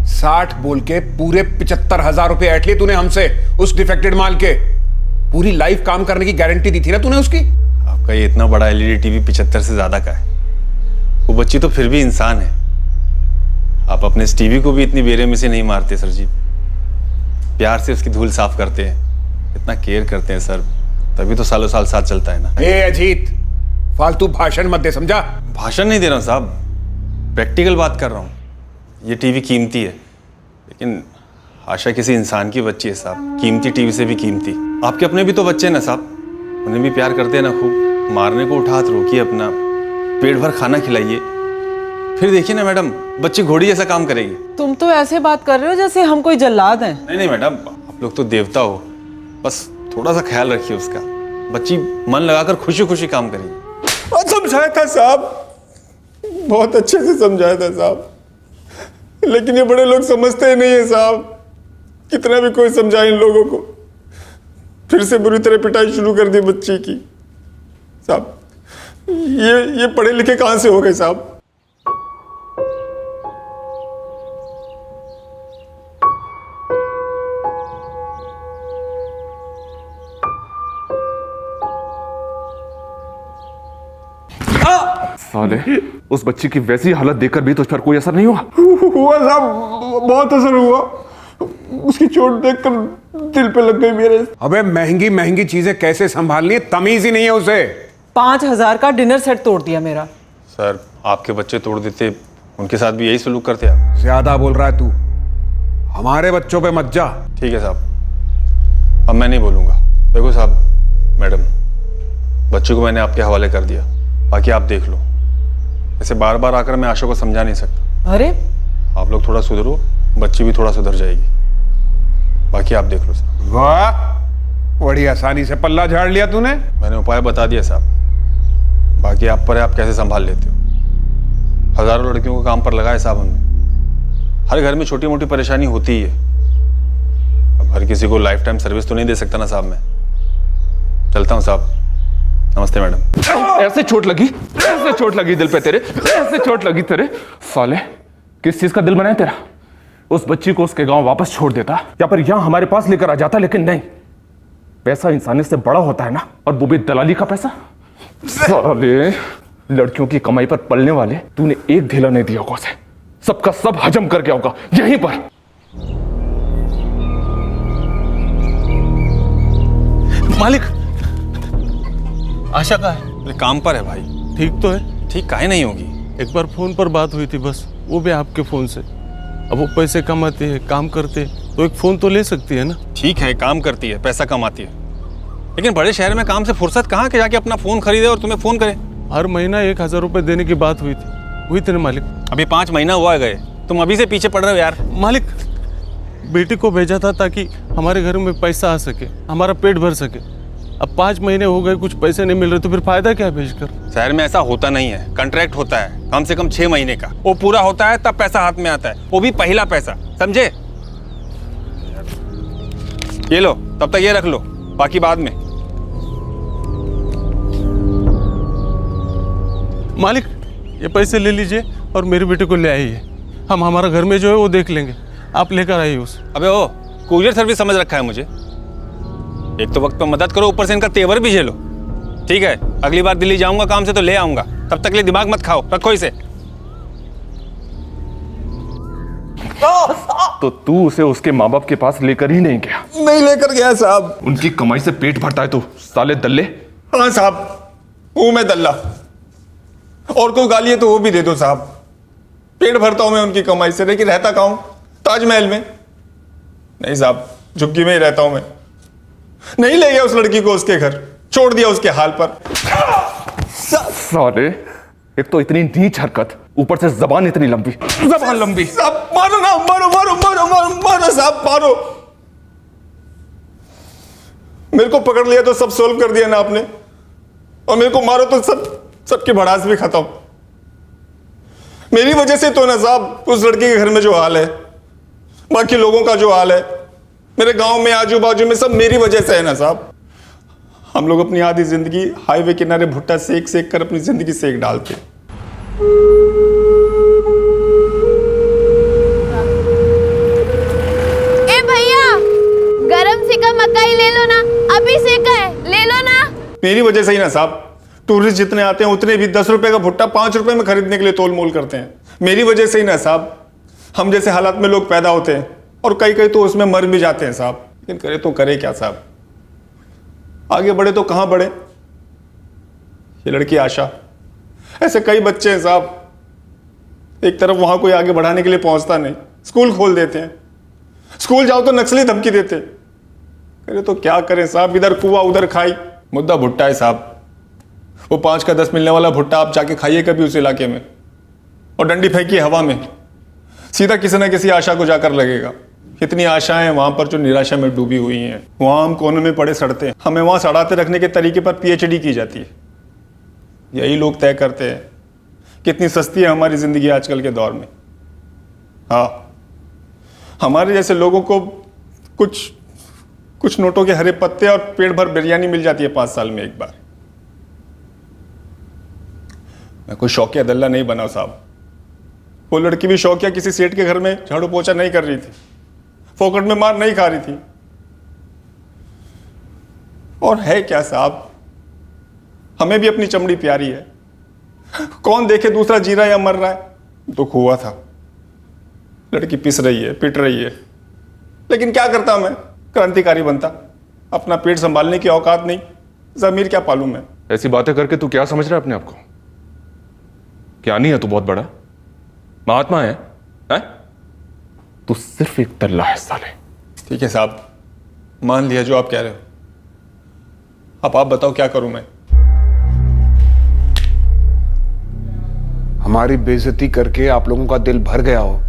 60 बोल के पूरे 75,000 रुपए ऐट लिए तूने हमसे उस डिफेक्टेड माल के। पूरी लाइफ काम करने की गारंटी दी थी ना तूने उसकी। आपका ये इतना बड़ा एलईडी टीवी 75 से ज्यादा का है। वो बच्ची तो फिर भी इंसान है। आप अपने इस टीवी को भी इतनी बेरहमी से नहीं मारते सर जी, प्यार से उसकी धूल साफ करते हैं, इतना केयर करते हैं सर, तभी तो सालों साल साथ चलता है ना। ए अजीत, फालतू भाषण मत दे, समझा? भाषण नहीं दे रहा हूँ साहब, प्रैक्टिकल बात कर रहा हूँ। ये टीवी कीमती है, लेकिन आशा किसी इंसान की बच्ची है साहब, कीमती टीवी से भी कीमती। आपके अपने भी तो बच्चे हैं ना साहब, उन्हें भी प्यार करते हैं ना खूब। मारने को उठा हाथ रोकिए अपना, पेट भर खाना खिलाइए, फिर देखिए ना मैडम, बच्ची घोड़ी जैसा काम करेगी। तुम तो ऐसे बात कर रहे हो जैसे हम कोई जल्लाद हैं। नहीं नहीं मैडम, आप लोग तो देवता हो, बस थोड़ा सा ख्याल रखिए उसका। बच्ची मन लगाकर खुशी खुशी काम करेगी। और समझाया था साहब, बहुत अच्छे से समझाया था साहब, लेकिन ये बड़े लोग समझते ही नहीं है साहब। कितना भी कोई समझाए इन लोगों को, फिर से बुरी तरह पिटाई शुरू कर दी बच्ची की। साहब ये पढ़े लिखे कहां से हो गए साहब? साले, उस बच्ची की वैसी हालत देखकर भी तुझ पर कोई असर नहीं हुआ? हुआ साहब, बहुत असर हुआ। उसकी चोट देखकर दिल पे लग गई मेरे। अबे महंगी महंगी चीजें कैसे संभालनी है, तमीज ही नहीं है उसे। 5,000 का डिनर सेट तोड़ दिया मेरा। सर आपके बच्चे तोड़ देते, उनके साथ भी यही सलूक करते आप। ज्यादा बोल रहा है तू, हमारे बच्चों पे मत जा। ठीक है साहब, अब मैं नहीं बोलूंगा। देखो साहब, मैडम, बच्चे को मैंने आपके हवाले कर दिया, बाकी आप देख लो। ऐसे बार बार आकर मैं आशा को समझा नहीं सकता। अरे आप लोग थोड़ा सुधरो, बच्ची भी थोड़ा सुधर जाएगी, बाकी आप देख लो साहब। वाह, बड़ी आसानी से पल्ला झाड़ लिया तूने। मैंने उपाय बता दिया साहब, बाकी आप पर है, आप कैसे संभाल लेते हो। हजारों लड़कियों को काम पर लगाया साहब हमने। हर घर में छोटी मोटी परेशानी होती ही है। अब हर किसी को लाइफ टाइम सर्विस तो नहीं दे सकता ना साहब मैं। चलता हूँ साहब। नमस्ते मैडम। ऐसे चोट लगी दिल पे तेरे, ऐसे चोट लगी तेरे। साले किस चीज का दिल बना है तेरा? उस बच्ची को उसके गांव वापस छोड़ देता या फिर यहां हमारे पास लेकर आ जाता, लेकिन नहीं। पैसा इंसानियत से बड़ा होता है ना, और वो भी दलाली का पैसा। साले लड़कियों की कमाई पर पलने वाले तूने एक ढीला नहीं दिया होगा उसे, सबका सब हजम कर गया होगा यहीं पर। मालिक, आशा का है? काम पर है भाई। ठीक तो है? ठीक काहे नहीं होगी? एक बार फोन पर बात हुई थी बस, वो भी आपके फोन से। अब वो पैसे कमाते हैं, काम करते हैं, तो एक फोन तो ले सकती है ना। ठीक है, काम करती है, पैसा कमाती है, लेकिन बड़े शहर में काम से फुर्सत कहाँ के जाके अपना फोन खरीदे और तुम्हें फोन करे। हर महीना 1000 रुपए देने की बात हुई थी ना मालिक। अभी 5 महीना हुआ गए, तुम अभी से पीछे पड़ रहे हो यार। मालिक, बेटी को भेजा था ताकि हमारे घर में पैसा आ सके, हमारा पेट भर सके। अब 5 महीने हो गए, कुछ पैसे नहीं मिल रहे, तो फिर फायदा क्या भेजकर? शहर में ऐसा होता नहीं है, कॉन्ट्रैक्ट होता है कम से कम 6 महीने का। वो पूरा होता है तब पैसा हाथ में आता है, वो भी पहला पैसा, समझे? ये लो, तब तक ये रख लो, बाकी बाद में। मालिक, ये पैसे ले लीजिए और मेरे बेटे को ले आइए। हम हमारा घर में जो है वो देख लेंगे, आप लेकर आइए उसे। अबे ओ, कुरियर सर्विस समझ रखा है मुझे। एक तो वक्त पर मदद करो, ऊपर से इनका तेवर भी झेलो। ठीक है, अगली बार दिल्ली जाऊंगा काम से तो ले आऊंगा, तब तक ले दिमाग मत खाओ, रखो इसे। तो तू उसे उसके माँ बाप के पास लेकर ही नहीं गया? नहीं लेकर गया साहब। उनकी कमाई से पेट भरता है तो साले दल्ले। हाँ साहब, हूं मैं दल्ला, और कोई गाली है तो वो भी दे दो साहब। पेट भरता हूं मैं उनकी कमाई से, लेकिन रहता कहाँ हूं? ताजमहल में नहीं साहब, झुग्गी में ही रहता हूं मैं। नहीं ले गया उस लड़की को उसके घर, छोड़ दिया उसके हाल पर। साले, एक तो इतनी नीच हरकत, ऊपर से जबान इतनी लंबी। जबान लंबी। साहब मारो ना, मारो मारो मारो मारो मारो साहब, मारो। मेरे को पकड़ लिया तो सब सोल्व कर दिया ना आपने, और मेरे को मारो तो सबकी भड़ास भी खत्म। मेरी वजह से तो ना साहब उस लड़के के घर में जो हाल है, बाकी लोगों का जो हाल है, मेरे गांव में आजू बाजू में, सब मेरी वजह से है ना साहब। हम लोग अपनी आधी जिंदगी हाईवे किनारे भुट्टा सेक सेक कर अपनी जिंदगी सेक डालते। ए भैया, गरम सिका मकाई ले लो ना, अभी सेका है, ले लो ना। मेरी वजह से ही ना साहब टूरिस्ट जितने आते हैं उतने भी 10 रुपए का भुट्टा 5 रुपए में खरीदने के लिए तोल मोल करते हैं। मेरी वजह से ही ना साहब हम जैसे हालात में लोग पैदा होते हैं, और कई कई तो उसमें मर भी जाते हैं साहब। लेकिन करे तो करे क्या साहब, आगे बढ़े तो कहां बढ़े। ये लड़की आशा, ऐसे कई बच्चे हैं साहब, एक तरफ वहां कोई आगे बढ़ाने के लिए पहुंचता नहीं, स्कूल खोल देते हैं, स्कूल जाओ तो नक्सली धमकी देते हैं। करे तो क्या करें साहब, इधर कुआ उधर खाई। मुद्दा भुट्टा है साहब, वो 5 का 10 मिलने वाला भुट्टा आप जाके खाइए कभी उस इलाके में, और डंडी फेंकिए हवा में, सीधा किसी न किसी आशा को जाकर लगेगा। कितनी आशाएं हैं वहां पर जो निराशा में डूबी हुई हैं। वहां हम कोने में पड़े सड़ते हैं, हमें वहां सड़ाते रखने के तरीके पर PhD की जाती है। यही लोग तय करते हैं कितनी सस्ती है हमारी जिंदगी आजकल के दौर में। हाँ, हमारे जैसे लोगों को कुछ नोटों के हरे पत्ते और पेट भर बिरयानी मिल जाती है 5 साल में एक बार। मैं कोई शौकिया दल्ला नहीं बना साहब। वो लड़की भी शौकिया किसी सेठ के घर में झाड़ू पोछा नहीं कर रही थी, फोकट में मार नहीं खा रही थी। और है क्या साहब, हमें भी अपनी चमड़ी प्यारी है। कौन देखे दूसरा जी रहा है या मर रहा है, दुख हुआ था। लड़की पिस रही है, पिट रही है, लेकिन क्या करता मैं, क्रांतिकारी बनता। अपना पेट संभालने की औकात नहीं, जमीर क्या पालूं मैं। ऐसी बातें करके तू क्या समझ रहा है अपने आप को? क्या नहीं है तू बहुत बड़ा महात्मा है? तू सिर्फ एक दल्ला है साले। ठीक है साहब, मान लिया जो आप कह रहे हो। अब आप बताओ क्या करूं मैं। हमारी बेइज्जती करके आप लोगों का दिल भर गया हो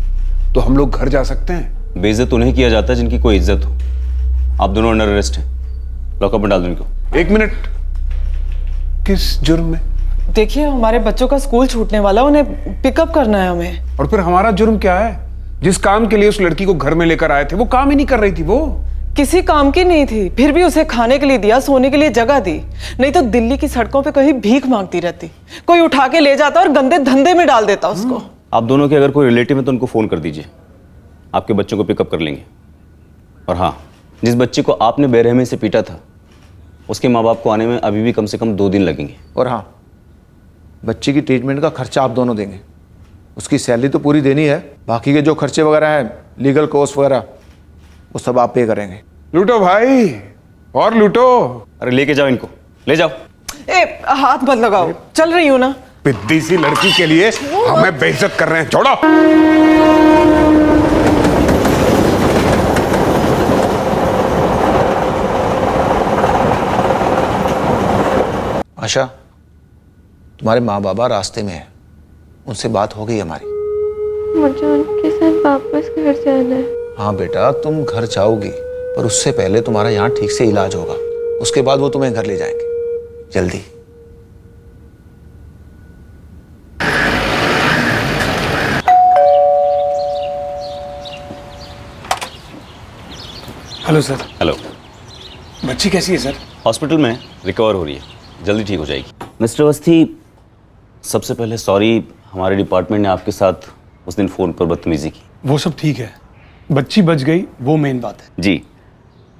तो हम लोग घर जा सकते हैं। बेइज्जत उन्हें किया जाता है जिनकी कोई इज्जत हो। आप दोनों अंडर अरेस्ट हैं, लॉकअप में डाल दो इनको। 1 मिनट, किस जुर्म में? देखिए, हमारे बच्चों का स्कूल छूटने वाला, उन्हें पिकअप करना है हमें। और फिर हमारा जुर्म क्या है? जिस काम के लिए उस लड़की को घर में लेकर आए थे वो काम ही नहीं कर रही थी। वो किसी काम की नहीं थी, फिर भी उसे खाने के लिए दिया, सोने के लिए जगह दी। नहीं तो दिल्ली की सड़कों पे कहीं भीख मांगती रहती, कोई उठा के ले जाता और गंदे धंधे में डाल देता उसको। आप दोनों के अगर कोई रिलेटिव है तो उनको फ़ोन कर दीजिए, आपके बच्चों को पिकअप कर लेंगे। और हाँ, जिस बच्चे को आपने बेरहमी से पीटा था उसके माँ बाप को आने में अभी भी कम से कम 2 दिन लगेंगे। और हाँ, बच्चे की ट्रीटमेंट का खर्चा आप दोनों देंगे। उसकी सैलरी तो पूरी देनी है, बाकी के जो खर्चे वगैरह हैं, लीगल कॉस्ट वगैरह, वो सब आप पे करेंगे। लूटो भाई, और लूटो। अरे लेके जाओ इनको, ले जाओ। ए, हाथ मत लगाओ, चल रही हूँ ना। पिद्दी सी लड़की के लिए हमें बेइज्जत कर रहे हैं, छोड़ो। आशा, तुम्हारे माँ बाबा रास्ते में हैं, उनसे बात हो गई हमारी। मुझे उनके साथ वापस घर जाना है। हाँ बेटा, तुम घर जाओगी, पर उससे पहले तुम्हारा यहाँ ठीक से इलाज होगा, उसके बाद वो तुम्हें घर ले जाएंगे जल्दी। Hello sir. हेलो। बच्ची कैसी है सर? हॉस्पिटल में रिकवर हो रही है, जल्दी ठीक हो जाएगी। मिस्टर अवस्थी, सबसे पहले सॉरी, हमारे डिपार्टमेंट ने आपके साथ उस दिन फ़ोन पर बदतमीजी की। वो सब ठीक है, बच्ची बच गई, वो मेन बात है। जी,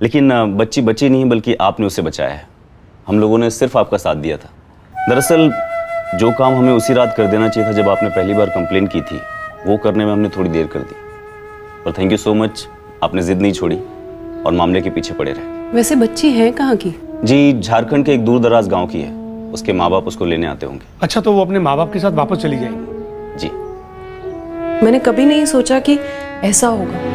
लेकिन बच्ची बची नहीं बल्कि आपने उसे बचाया है। हम लोगों ने सिर्फ आपका साथ दिया था। दरअसल जो काम हमें उसी रात कर देना चाहिए था जब आपने पहली बार कंप्लेन की थी, वो करने में हमने थोड़ी देर कर दी। पर थैंक यू सो मच, आपने जिद नहीं छोड़ी और मामले के पीछे पड़े रहे। वैसे बच्ची है कहाँ की? जी, झारखंड के एक दूर दराज गाँव की है। उसके माँ बाप उसको लेने आते होंगे। अच्छा, तो वो अपने माँ बाप के साथ वापस चली जाएगी? जी। मैंने कभी नहीं सोचा कि ऐसा होगा।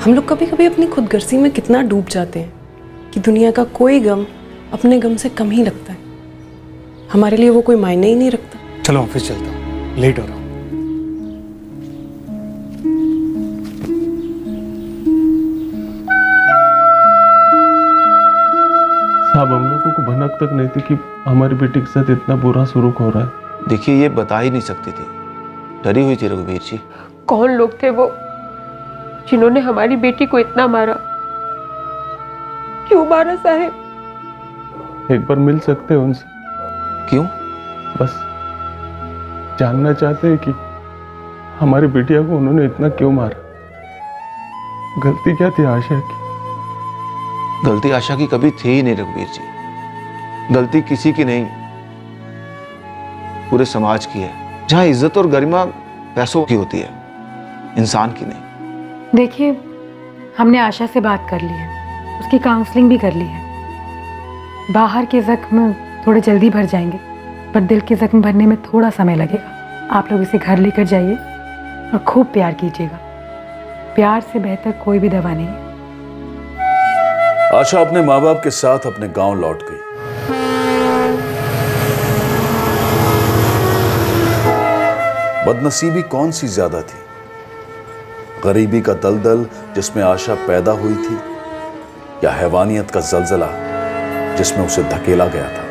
हम लोग कभी कभी अपनी खुदगर्जी में कितना डूब जाते हैं कि दुनिया का कोई गम अपने गम से कम ही लगता है। हमारे लिए वो कोई मायने ही नहीं रखता। चलो ऑफिस चलता हूँ, लेट हो रहा हूँ। साहब, हम लोगों को भनक तक नहीं थी कि हमारी बेटी के साथ इतना बुरा सलूक हो रहा है। देखिए, ये बता ही नहीं सकती थी, डरी हुई थी रघुवीर जी। कौन लोग थे वो जिन्होंने हमारी बेटी को इतना मारा? क्यों मारा साहब? एक बार मिल सकते हैं उनसे? क्यों? बस जानना चाहते हैं कि हमारी बेटिया को उन्होंने इतना क्यों मारा। गलती क्या थी आशा की? गलती आशा की कभी थी ही नहीं रघुवीर जी। गलती किसी की नहीं, पूरे समाज की है। जहां इज्जत और गरिमा पैसों की होती है, इंसान की नहीं। देखिए, हमने आशा से बात कर ली है, उसकी काउंसलिंग भी कर ली है। बाहर के जख्म थोड़े जल्दी भर जाएंगे, पर दिल के जख्म भरने में थोड़ा समय लगेगा। आप लोग इसे घर लेकर जाइए और खूब प्यार कीजिएगा। प्यार से बेहतर कोई भी दवा नहीं है। आशा अपने माँ बाप के साथ अपने गांव लौट गई। बदनसीबी कौन सी ज्यादा थी, गरीबी का दलदल जिसमें आशा पैदा हुई थी, या हैवानियत का जलजला जिसमें उसे धकेला गया था।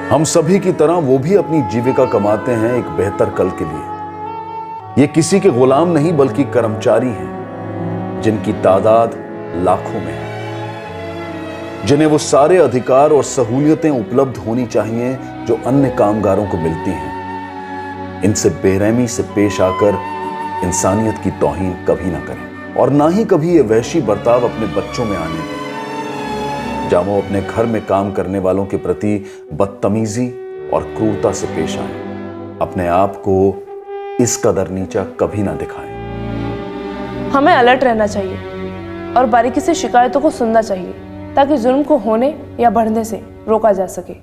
हम सभी की तरह वो भी अपनी जीविका कमाते हैं एक बेहतर कल के लिए। ये किसी के गुलाम नहीं बल्कि कर्मचारी हैं, जिनकी तादाद लाखों में है, जिन्हें वो सारे अधिकार और सहूलियतें उपलब्ध होनी चाहिए जो अन्य कामगारों को मिलती हैं। इनसे बेरहमी से पेश आकर इंसानियत की तौहीन कभी ना करें, और ना ही कभी ये वहशी बर्ताव अपने बच्चों में आने दें, जहां वो अपने घर में काम करने वालों के प्रति बदतमीजी और क्रूरता से पेश आए। अपने आप को इस कदर नीचा कभी ना दिखाएं। हमें अलर्ट रहना चाहिए और बारीकी से शिकायतों को सुनना चाहिए, ताकि जुर्म को होने या बढ़ने से रोका जा सके।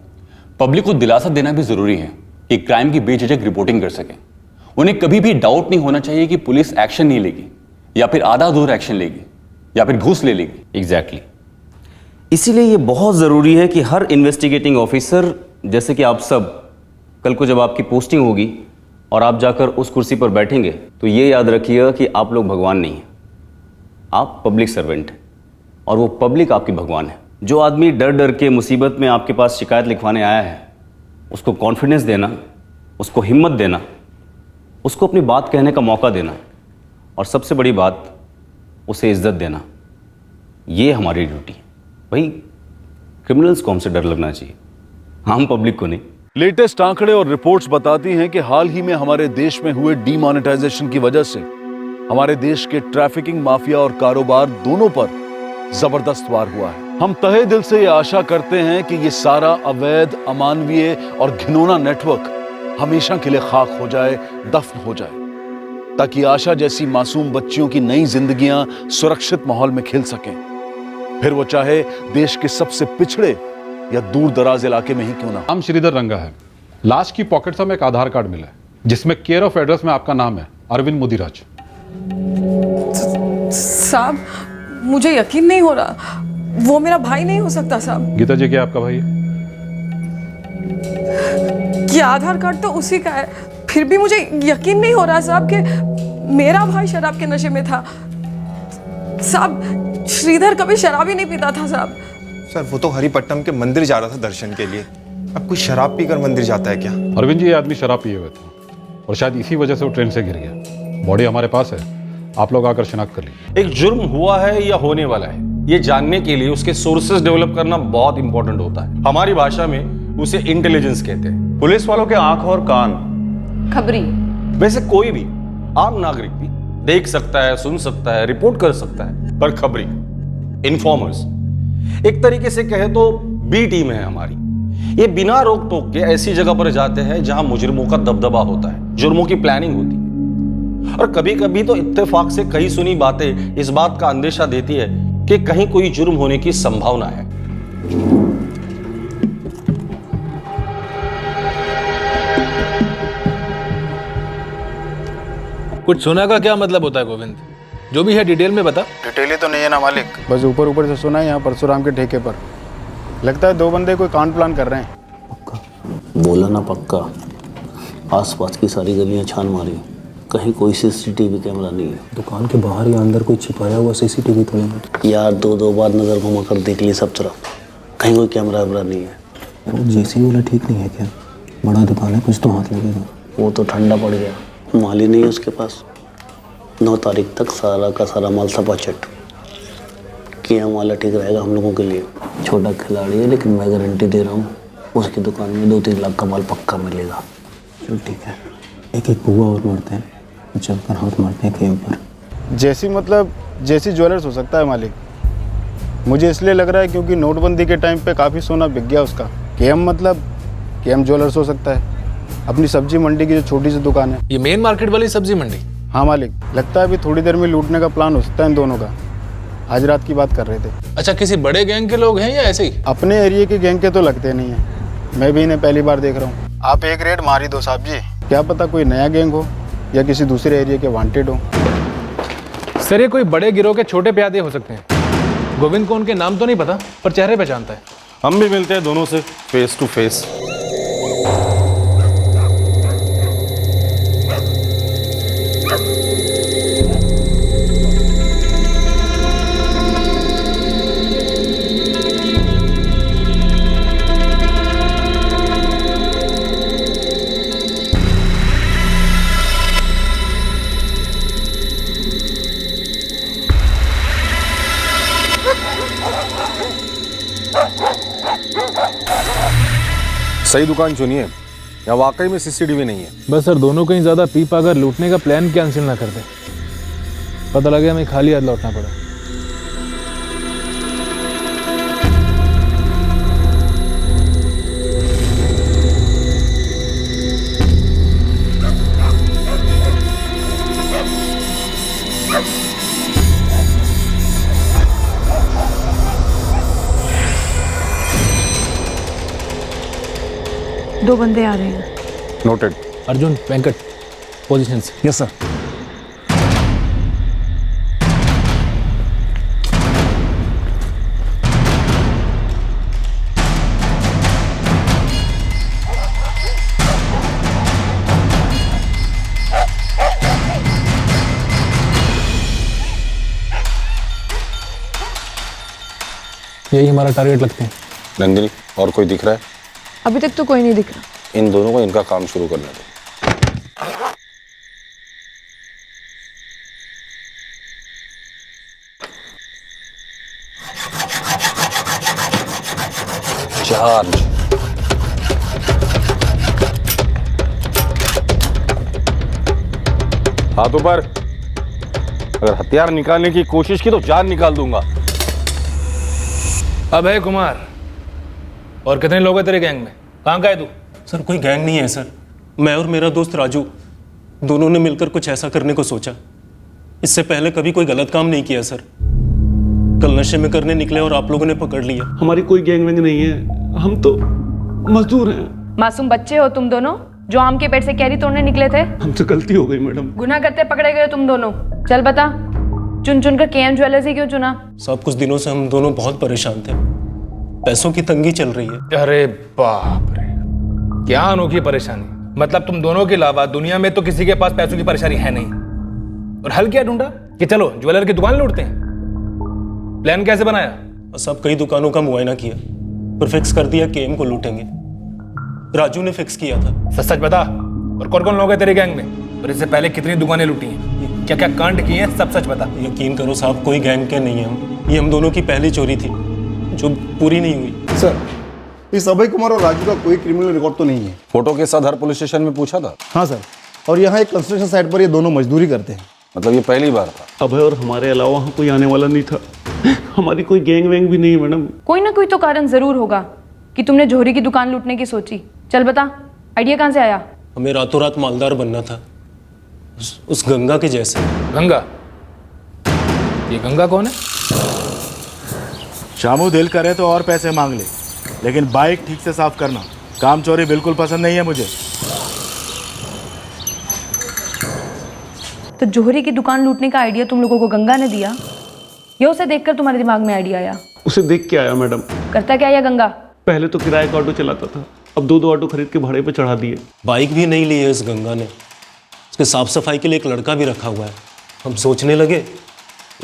पब्लिक को दिलासा देना भी जरूरी है कि क्राइम की बेझिझक रिपोर्टिंग कर सके। उन्हें कभी भी डाउट नहीं होना चाहिए कि पुलिस एक्शन नहीं लेगी, या फिर आधा अधूरा एक्शन लेगी, या फिर घूस ले लेगी। एग्जैक्टली। इसीलिए ये बहुत ज़रूरी है कि हर इन्वेस्टिगेटिंग ऑफिसर, जैसे कि आप सब, कल को जब आपकी पोस्टिंग होगी और आप जाकर उस कुर्सी पर बैठेंगे, तो ये याद रखिएगा कि आप लोग भगवान नहीं हैं, आप पब्लिक सर्वेंट हैं, और वो पब्लिक आपकी भगवान है। जो आदमी डर डर के मुसीबत में आपके पास शिकायत लिखवाने आया है, उसको कॉन्फिडेंस देना, उसको हिम्मत देना, उसको अपनी बात कहने का मौका देना, और सबसे बड़ी बात, उसे इज्जत देना। ये हमारी ड्यूटी है। भाई क्रिमिनल्स को हमसे डर लगना चाहिए, हम पब्लिक को नहीं। लेटेस्ट आंकड़े और रिपोर्ट्स बताती हैं कि हाल ही में हमारे देश में हुए डीमोनेटाइजेशन की वजह से हमारे देश के ट्रैफिकिंग माफिया और कारोबार दोनों पर जबरदस्त वार हुआ है। हम तहे दिल से ये आशा करते हैं कि ये सारा अवैध, अमानवीय और घिनौना नेटवर्क हमेशा के लिए खाक हो जाए, दफन हो जाए, ताकि आशा जैसी मासूम बच्चियों की नई जिंदगियां सुरक्षित माहौल में खिल सकें, फिर वो चाहे देश के सबसे पिछड़े या दूर दराज इलाके में ही क्यों ना। नाम श्रीधर रंगा है। लाश की पॉकेट से हमें एक आधार कार्ड मिला है जिसमें केयर ऑफ एड्रेस में आपका नाम है अरविंद मुदिराज। साहब मुझे यकीन नहीं हो रहा, वो मेरा भाई नहीं हो सकता साहब। गीता जी क्या आपका भाई है? ये आधार कार्ड तो उसी का है, फिर भी मुझे यकीन नहीं हो रहा साहब कि मेरा भाई शराब के नशे में था। साहब श्रीधर कभी शराब ही नहीं पीता था साहब। सर वो तो हरिपट्टम के मंदिर जा रहा था दर्शन के लिए, अब कोई शराब पीकर मंदिर जाता है क्या? अरविंद जी, ये आदमी शराब पिए हुए थे और शायद इसी वजह से वो ट्रेन से गिर गया। बॉडी हमारे पास है, आप लोग आकर शिनाख्त कर लीजिए। एक जुर्म हुआ है या होने वाला है, ये जानने के लिए उसके सोर्सेज डेवलप करना बहुत इंपॉर्टेंट होता है। हमारी भाषा में उसे इंटेलिजेंस कहते हैं। पुलिस वालों के आंख और कान खबरी। वैसे कोई भी आम नागरिक भी देख सकता है, सुन सकता है, रिपोर्ट कर सकता है, पर खबरी, इन्फॉर्मर्स, एक तरीके से कहे तो बी टीम है हमारी। ये बिना रोक टोक के ऐसी जगह पर जाते हैं जहां मुजरिमों का दबदबा होता है, जुर्मों की प्लानिंग होती है, और कभी कभी तो इत्तेफाक से कई सुनी बातें इस बात का अंदेशा देती है कि कहीं कोई जुर्म होने की संभावना है। कुछ सुना का क्या मतलब होता है गोविंद? जो भी है डिटेल में बता। डिटेल ही तो नहीं है ना मालिक, बस ऊपर ऊपर से सुना है यहाँ परशुराम के ठेके पर लगता है 2 बंदे कोई कांड प्लान कर रहे हैं। बोला ना पक्का। आसपास की सारी गलियां छान मारी, कहीं कोई सीसीटीवी कैमरा नहीं है। दुकान के बाहर या अंदर कोई छिपाया हुआ सीसीटीवी तो नहीं यार? 2 बार नजर घुमा कर देख ली सब तरफ, कहीं कोई कैमरा वैमरा नहीं है। वो जेसी वाला ठीक नहीं है क्या? बड़ा दुकान है, कुछ तो हाथ लगेगा। वो तो ठंडा पड़ गया, माल ही नहीं है उसके पास। 9 तारीख तक सारा का सारा माल सपाचट किया वाला ठीक रहेगा हम लोगों के लिए। छोटा खिलाड़ी है लेकिन मैं गारंटी दे रहा हूँ उसकी दुकान में 2-3 लाख का माल पक्का मिलेगा। चल ठीक है, एक बुआ और मारते हैं, चलकर हाथ मारते हैं केम पर। जैसी मतलब जैसी ज्वेलर्स हो सकता है मालिक, मुझे इसलिए लग रहा है क्योंकि नोटबंदी के टाइम पे काफ़ी सोना बिक गया उसका। केम मतलब केम ज्वेलर्स हो सकता है, अपनी सब्जी मंडी की जो छोटी सी दुकान है। ये मेन मार्केट वाली सब्जी मंडी? हाँ मालिक, लगता है अभी थोड़ी देर में लूटने का प्लान हो सकता है इन दोनों का। आज रात की बात कर रहे थे। अच्छा, किसी बड़े गैंग के लोग हैं या ऐसे ही? अपने एरिया के गैंग के तो लगते नहीं है, मैं भी इन्हें पहली बार देख रहा हूँ। आप एक रेड मार ही दो साहब जी, क्या पता कोई नया गैंग हो या किसी दूसरे एरिया के वांटेड हो। सर ये कोई बड़े गिरोह के छोटे प्यादे हो सकते हैं। गोविंद को उनके नाम तो नहीं पता पर चेहरे पहचानता है। हम भी मिलते हैं दोनों से फेस टू फेस। सही दुकान चुनिए, या वाकई में सीसीटीवी नहीं है। बस सर, दोनों कहीं ज्यादा पी पाकर लूटने का प्लान कैंसिल ना कर दे, पता लगे हमें खाली हाथ लौटना पड़ा। दो बंदे आ रहे हैं। नोटेड। अर्जुन, वेंकट, पोजीशन से। Yes sir. यही हमारा टारगेट लगते हैं। नंदिनी, और कोई दिख रहा है? अभी तक तो कोई नहीं दिख रहा। इन दोनों को इनका काम शुरू करने दो। चार्ज। हाथ ऊपर। अगर हथियार निकालने की कोशिश की तो जान निकाल दूंगा। अभय कुमार, और कितने लोग हैं तेरे गैंग में? कहाँ का है तू? सर कोई गैंग नहीं है सर, मैं और मेरा दोस्त राजू दोनों ने मिलकर कुछ ऐसा करने को सोचा। इससे पहले कभी कोई गलत काम नहीं किया सर। कल नशे में करने निकले और आप लोगों ने पकड़ लिया। हमारी कोई गैंग वैंग नहीं है, हम तो मजदूर हैं। मासूम बच्चे हो तुम दोनों जो आम के पेड़ से कैरी तोड़ने निकले थे। हमसे गलती हो गई मैडम। गुनाह करते पकड़े गए तुम दोनों। चल बता, चुन चुन कर केएम ज्वेलर्स ही क्यों चुना? साहब कुछ दिनों से हम दोनों बहुत परेशान थे, पैसों की तंगी चल रही है। अरे बाप रे, क्या अनोखी परेशानी। मतलब तुम दोनों के अलावा दुनिया में तो किसी के पास पैसों की परेशानी है नहीं, और हल क्या ढूंढा कि चलो ज्वेलर की दुकान लूटते हैं। प्लान कैसे बनाया? सब कई दुकानों का मुआयना किया, पर फिक्स कर दिया केएम को लूटेंगे। राजू ने फिक्स किया था। सच बता, और कौन कौन लोग हैं तेरे गैंग में, और इससे पहले कितनी दुकानें लूटी हैं, क्या क्या कांड किए हैं, सब सच बता। यकीन करो साहब, कोई गैंग के नहीं है। ये हम दोनों की पहली चोरी थी जो पूरी नहीं हुई। सर, इस अभय कुमार और राजू का कोई क्रिमिनल रिकॉर्ड तो नहीं है। फोटो के साथ हर पुलिस स्टेशन में पूछा था। हाँ सर, और यहाँ एक कंस्ट्रक्शन साइट पर ये दोनों मजदूरी करते हैं। मतलब ये पहली बार था। अभय और हमारे अलावा वहाँ कोई आने वाला नहीं था। हमारी कोई गैंग वैंग भी नहीं है मैडम। कोई ना कोई तो कारण जरूर होगा कि तुमने जोहरी की दुकान लूटने की सोची। चल बता, आइडिया कहाँ से आया? हमें रातों रात मालदार बनना था, उस गंगा के जैसे। गंगा? ये गंगा कौन है? शामू दिल करे तो और पैसे मांग ले, लेकिन बाइक ठीक से साफ करना। काम चोरी बिल्कुल पसंद नहीं है मुझे। तो जोहरी की दुकान लूटने का आइडिया तुम लोगों को गंगा ने दिया या उसे देखकर तुम्हारे दिमाग में आइडिया आया? उसे देख के आया मैडम। करता क्या है गंगा? पहले तो किराए का ऑटो चलाता था, अब दो ऑटो खरीद के भाड़े पे चढ़ा दिए। बाइक भी नहीं ली है इस गंगा ने, उसके साफ सफाई के लिए एक लड़का भी रखा हुआ है। हम सोचने लगे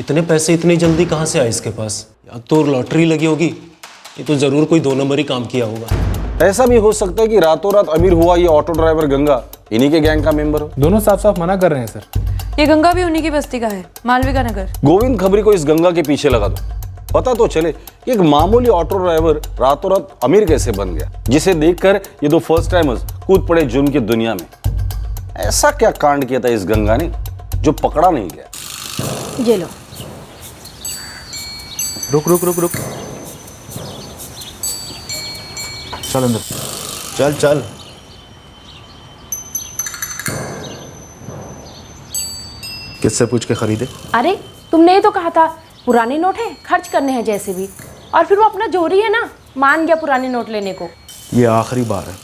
इतने पैसे इतनी जल्दी कहाँ से आए इसके पास? या तो लॉटरी लगी होगी, ये तो जरूर कोई 2 नंबर ही काम किया होगा। ऐसा भी हो सकता है कि रातों रात अमीर हुआ ये ऑटो ड्राइवर गंगा इन्हीं के गैंग का मेंबर हो। दोनों साफ साफ मना कर रहे हैं सर। ये गंगा भी उन्हीं की बस्ती का है, मालविका नगर। गोविंद खबरी को इस गंगा के पीछे लगा दो, पता तो चले कि एक मामूली ऑटो ड्राइवर रातों रात अमीर कैसे बन गया, जिसे देखकर ये दो फर्स्ट टाइमर्स कूद पड़े जुर्म की दुनिया में। ऐसा क्या कांड किया था इस गंगा ने जो पकड़ा नहीं गया? ये लो। रुक रुक रुक रुक, चल अंदर, चल चल। किससे पूछ के खरीदे? अरे तुमने ही तो कहा था पुराने नोट हैं, खर्च करने हैं जैसे भी। और फिर वो अपना जोहरी है ना, मान गया पुराने नोट लेने को। ये आखिरी बार है,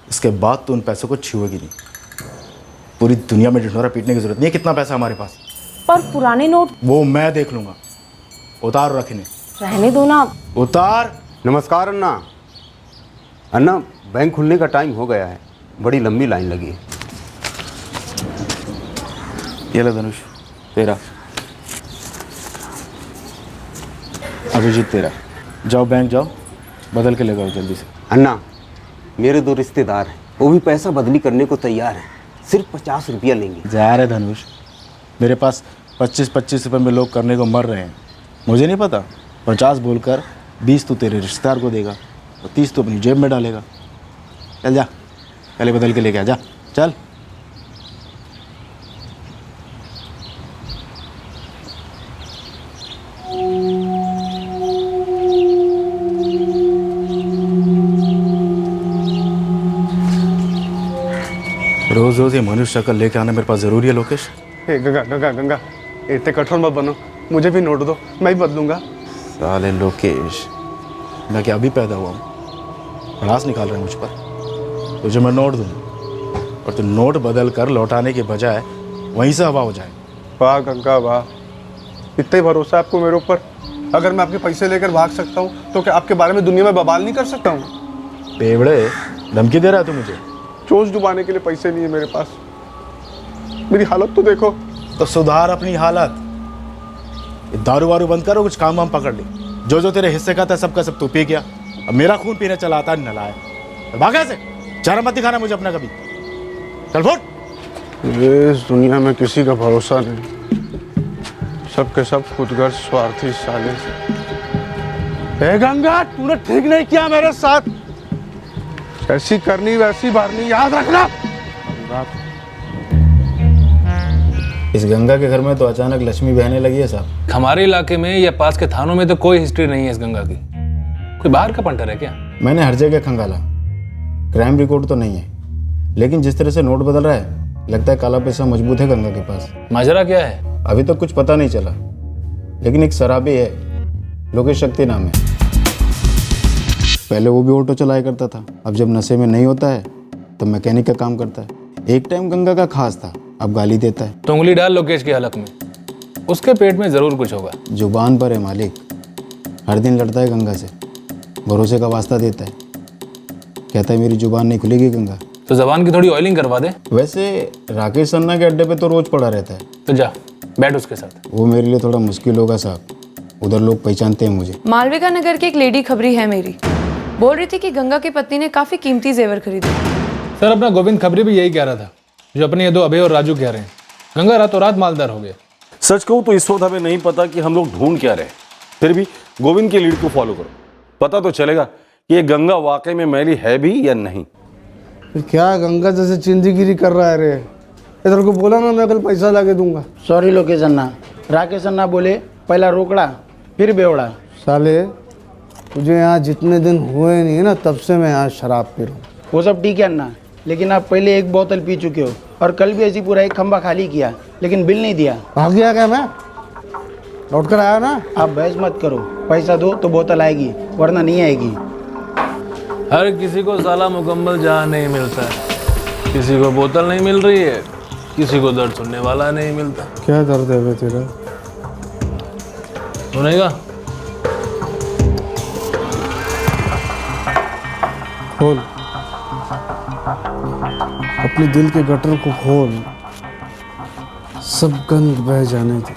इसके बाद तो उन पैसों को छुएगी नहीं। पूरी दुनिया में ढिंढोरा पीटने की जरूरत नहीं है कितना पैसा हमारे पास। पर पुराने नोट वो मैं देख लूंगा। उतार रखने। रहने दो ना। उतार। नमस्कार अन्ना। अन्ना, बैंक खुलने का टाइम हो गया है, बड़ी लंबी लाइन लगी है। ये ले धनुष, तेरा। अभिजीत तेरा। जाओ बैंक जाओ, बदल के ले आओ जल्दी से। अन्ना, मेरे 2 रिश्तेदार हैं, वो भी पैसा बदली करने को तैयार हैं, सिर्फ 50 रुपया लेंगे। जा रहे धनुष, मेरे पास 25-25 रुपये में लोग करने को मर रहे हैं। मुझे नहीं पता, 50 बोलकर 20 तो तेरे रिश्तेदार को देगा और 30 तो अपनी जेब में डालेगा। चल जा, पहले बदल के लेके आ जा, चल। रोज रोज ये मनुष्य शक्ल लेके आना मेरे पास जरूरी है लोकेश। गंगा गंगा गंगा, इतने कठोर मत बनो, मुझे भी नोट दो, मैं ही बदलूंगा। साले लोकेश, मैं क्या अभी पैदा हुआ हूँ? भड़ास निकाल रहा है मुझ पर। तुझे मैं नोट दूँ और तू नोट बदल कर लौटाने के बजाय वहीं से हवा हो जाए। वाह गंगा वाह, इतना ही भरोसा आपको मेरे ऊपर। अगर मैं आपके पैसे लेकर भाग सकता हूँ तो क्या आपके बारे में दुनिया में बवाल नहीं कर सकता हूँ? बेवड़े, धमकी दे रहा है तू मुझे? चोच डुबाने के लिए पैसे नहीं है मेरे पास। मेरी हालत तो देखो। तो सुधार अपनी हालत। दारू वारू बंद करो, कुछ काम वाम पकड़ ले। जो जो तेरे हिस्से का था सबका सब तू पी गया, अब मेरा खून पीने चला आता नलाया। तो भागा से, चारा मत दिखाना मुझे अपना कभी। चल फुट। इस दुनिया में किसी का भरोसा नहीं, सबके सब खुदगर्ज स्वार्थी साले से। ए गंगा, तूने ठीक नहीं किया मेरे साथ। जैसी करनी वैसी भरनी, याद रखना। इस गंगा के घर में तो अचानक लक्ष्मी बहने लगी है साहब। हमारे इलाके में या पास के थानों में तो कोई हिस्ट्री नहीं है इस गंगा की। कोई बाहर का पंटर है क्या? मैंने हर जगह खंगाला, क्राइम रिकॉर्ड तो नहीं है, लेकिन जिस तरह से नोट बदल रहा है लगता है काला पैसा मजबूत है गंगा के पास। माजरा क्या है? अभी तक कुछ पता नहीं चला, लेकिन एक शराबी है, लोकेश शक्ति नाम है। पहले वो भी ऑटो चलाया करता था, अब जब नशे में नहीं होता है तो मैकेनिक का काम करता है। एक टाइम गंगा का खास था, अब गाली देता है। तो उंगली डाल लोकेश की हलक में, उसके पेट में जरूर कुछ होगा। जुबान पर है मालिक, हर दिन लड़ता है गंगा से, भरोसे का वास्ता देता है, कहता है मेरी जुबान नहीं खुलेगी गंगा। तो जबान की थोड़ी ऑयलिंग करवा दे। वैसे राकेश सन्ना के अड्डे पे तो रोज पड़ा रहता है। तो जा बैठ उसके साथ। वो मेरे लिए थोड़ा मुश्किल होगा साहब, उधर लोग पहचानते हैं मुझे। मालविका नगर की एक लेडी खबरी है मेरी, बोल रही थी कि गंगा की पत्नी ने काफी कीमती जेवर खरीदे। सर अपना गोविंद खबरी भी यही कह रहा था जो अपने ये दो अभय और राजू कह रहे हैं। गंगा रातों रात मालदार हो गया। सच कहूं तो इस वक्त हमें नहीं पता कि हम लोग ढूंढ क्या रहे, फिर भी गोविंद की लीड को फॉलो करो, पता तो चलेगा कि ये गंगा वाकई में मैली है भी या नहीं। फिर क्या गंगा जैसे चिंदीगिरी कर रहा है रे? इधर को बोला ना मैं कल पैसा ला के दूंगा। सॉरी लोकेश अन्ना, राकेश अन्ना बोले पहला रोकड़ा फिर बेवड़ा। साले तुझे यहाँ जितने दिन हुए नहीं है ना, तब से मैं यहाँ शराब पी रहा हूँ। वो सब ठीक है अन्ना, लेकिन आप पहले एक बोतल पी चुके हो और कल भी ऐसी पूरा एक खंबा खाली किया, लेकिन बिल नहीं दिया। भाग गया क्या मैं? लौट कर आया ना। आप बहस मत करो, पैसा दो तो बोतल आएगी, वरना नहीं आएगी। हर किसी को साला मुकम्मल जहां नहीं मिलता है। किसी को बोतल नहीं मिल रही है, किसी को दर्द सुनने वाला नहीं मिलता। क्या दर्द है तेरा? सुनेगा? खोल अपने दिल के गटर को, खोल, सब गंद बह जाने दे।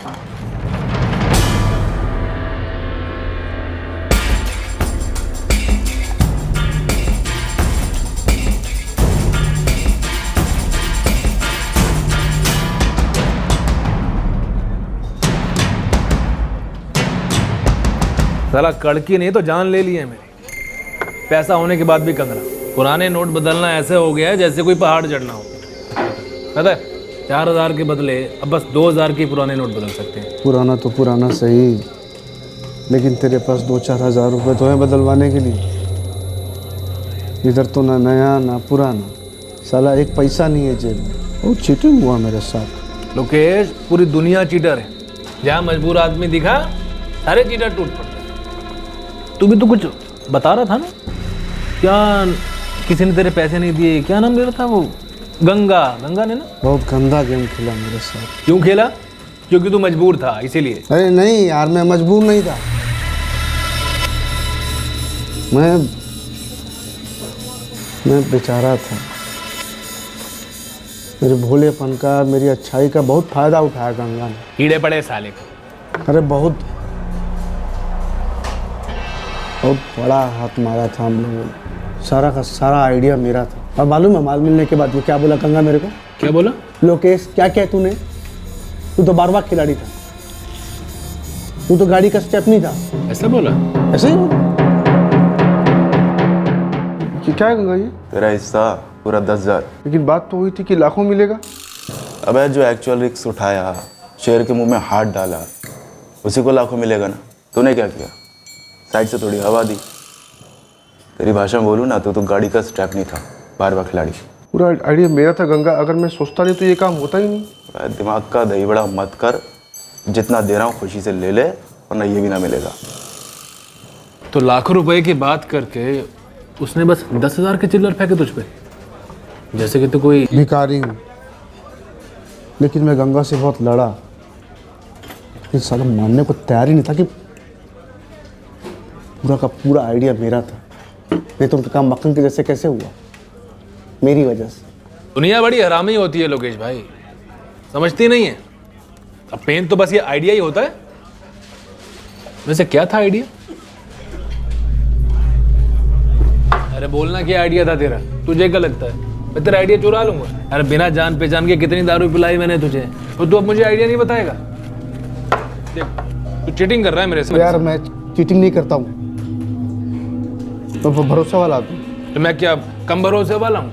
साला कड़की नहीं तो जान ले ली है मेरी। पैसा होने के बाद भी कंगरा। पुराने नोट बदलना ऐसे हो गया है जैसे कोई पहाड़ चढ़ना हो। पता है 4000 के बदले अब बस 2000 के पुराने नोट बदल सकते हैं। पुराना तो पुराना सही, लेकिन तेरे पास 2-4 हज़ार रुपये तो हैं बदलवाने के लिए। इधर तो ना नया ना पुराना, साला एक पैसा नहीं है जेब में। बहुत चीटिंग हुआ मेरे साथ। लोकेश पूरी दुनिया चीटर है। जहाँ मजबूर आदमी दिखा सारे चीटर टूट पड़ते। तू भी तो कुछ बता रहा था ना, क्या किसी ने तेरे पैसे नहीं दिए, क्या नाम ले रहा था वो? गंगा ने ना बहुत गंदा गेम खेला मेरे साथ। क्यों खेला? क्योंकि तू मजबूर था इसीलिए। अरे नहीं यार, मैं मजबूर नहीं था। मैं बेचारा था। मेरे भोलेपन का, मेरी अच्छाई का बहुत फायदा उठाया गंगा ने। कीड़े पड़े साले को। अरे बहुत बड़ा हाथ मारा था हम लोगों ने। सारा का सारा आइडिया मेरा था। और मालूम है माल मिलने के बाद वो क्या बोला गंगा मेरे को? क्या बोला? लोकेश क्या क्या तूने? तू तो बारवा खिलाड़ी था, तू तो गाड़ी का स्टेपनी था। ऐसा बोला? ऐसे ही क्या है गंगा? ये तेरा हिस्सा पूरा 10,000। लेकिन बात तो हुई थी कि लाखों मिलेगा। अबे जो एक्चुअल रिस्क उठाया, शेर के मुंह में हाथ डाला, उसी को लाखों मिलेगा ना। तूने क्या किया? साइड से थोड़ी हवा दी। तेरी भाषा में बोलूँ ना तो गाड़ी का स्ट्रैप नहीं था, बारवा खिलाड़ी। पूरा आइडिया मेरा था गंगा, अगर मैं सोचता नहीं तो ये काम होता ही नहीं। दिमाग का दही बड़ा मत कर, जितना दे रहा हूँ खुशी से ले ले, वरना ये भी ना मिलेगा। तो लाखों रुपए की बात करके उसने बस 10,000 के चिल्लर फेंके तुझ पे, जैसे कि तू कोई भिखारी हूँ। लेकिन मैं गंगा से बहुत लड़ा, लेकिन साला मानने को तैयार ही नहीं था कि पूरा का पूरा आइडिया मेरा था। नहीं तो उनका काम मक्खन के जैसे कैसे हुआ? मेरी वजह से। दुनिया बड़ी हरामी होती है लोकेश भाई, समझती नहीं है। अब पेन तो बस ये आइडिया ही होता है। वैसे क्या था आइडिया? अरे बोलना क्या आइडिया था तेरा? तुझे क्या लगता है मैं तेरा आइडिया चुरा लूंगा? अरे बिना जान पहचान के कितनी दारू पिलाई मैंने तुझे, तो तू अब मुझे आइडिया नहीं बताएगा? देख तू चीटिंग कर रहा है मेरे से। यार मैं चीटिंग नहीं करता हूँ, तो भरोसा वाला आदमी। तो मैं क्या कम भरोसे वाला हूँ?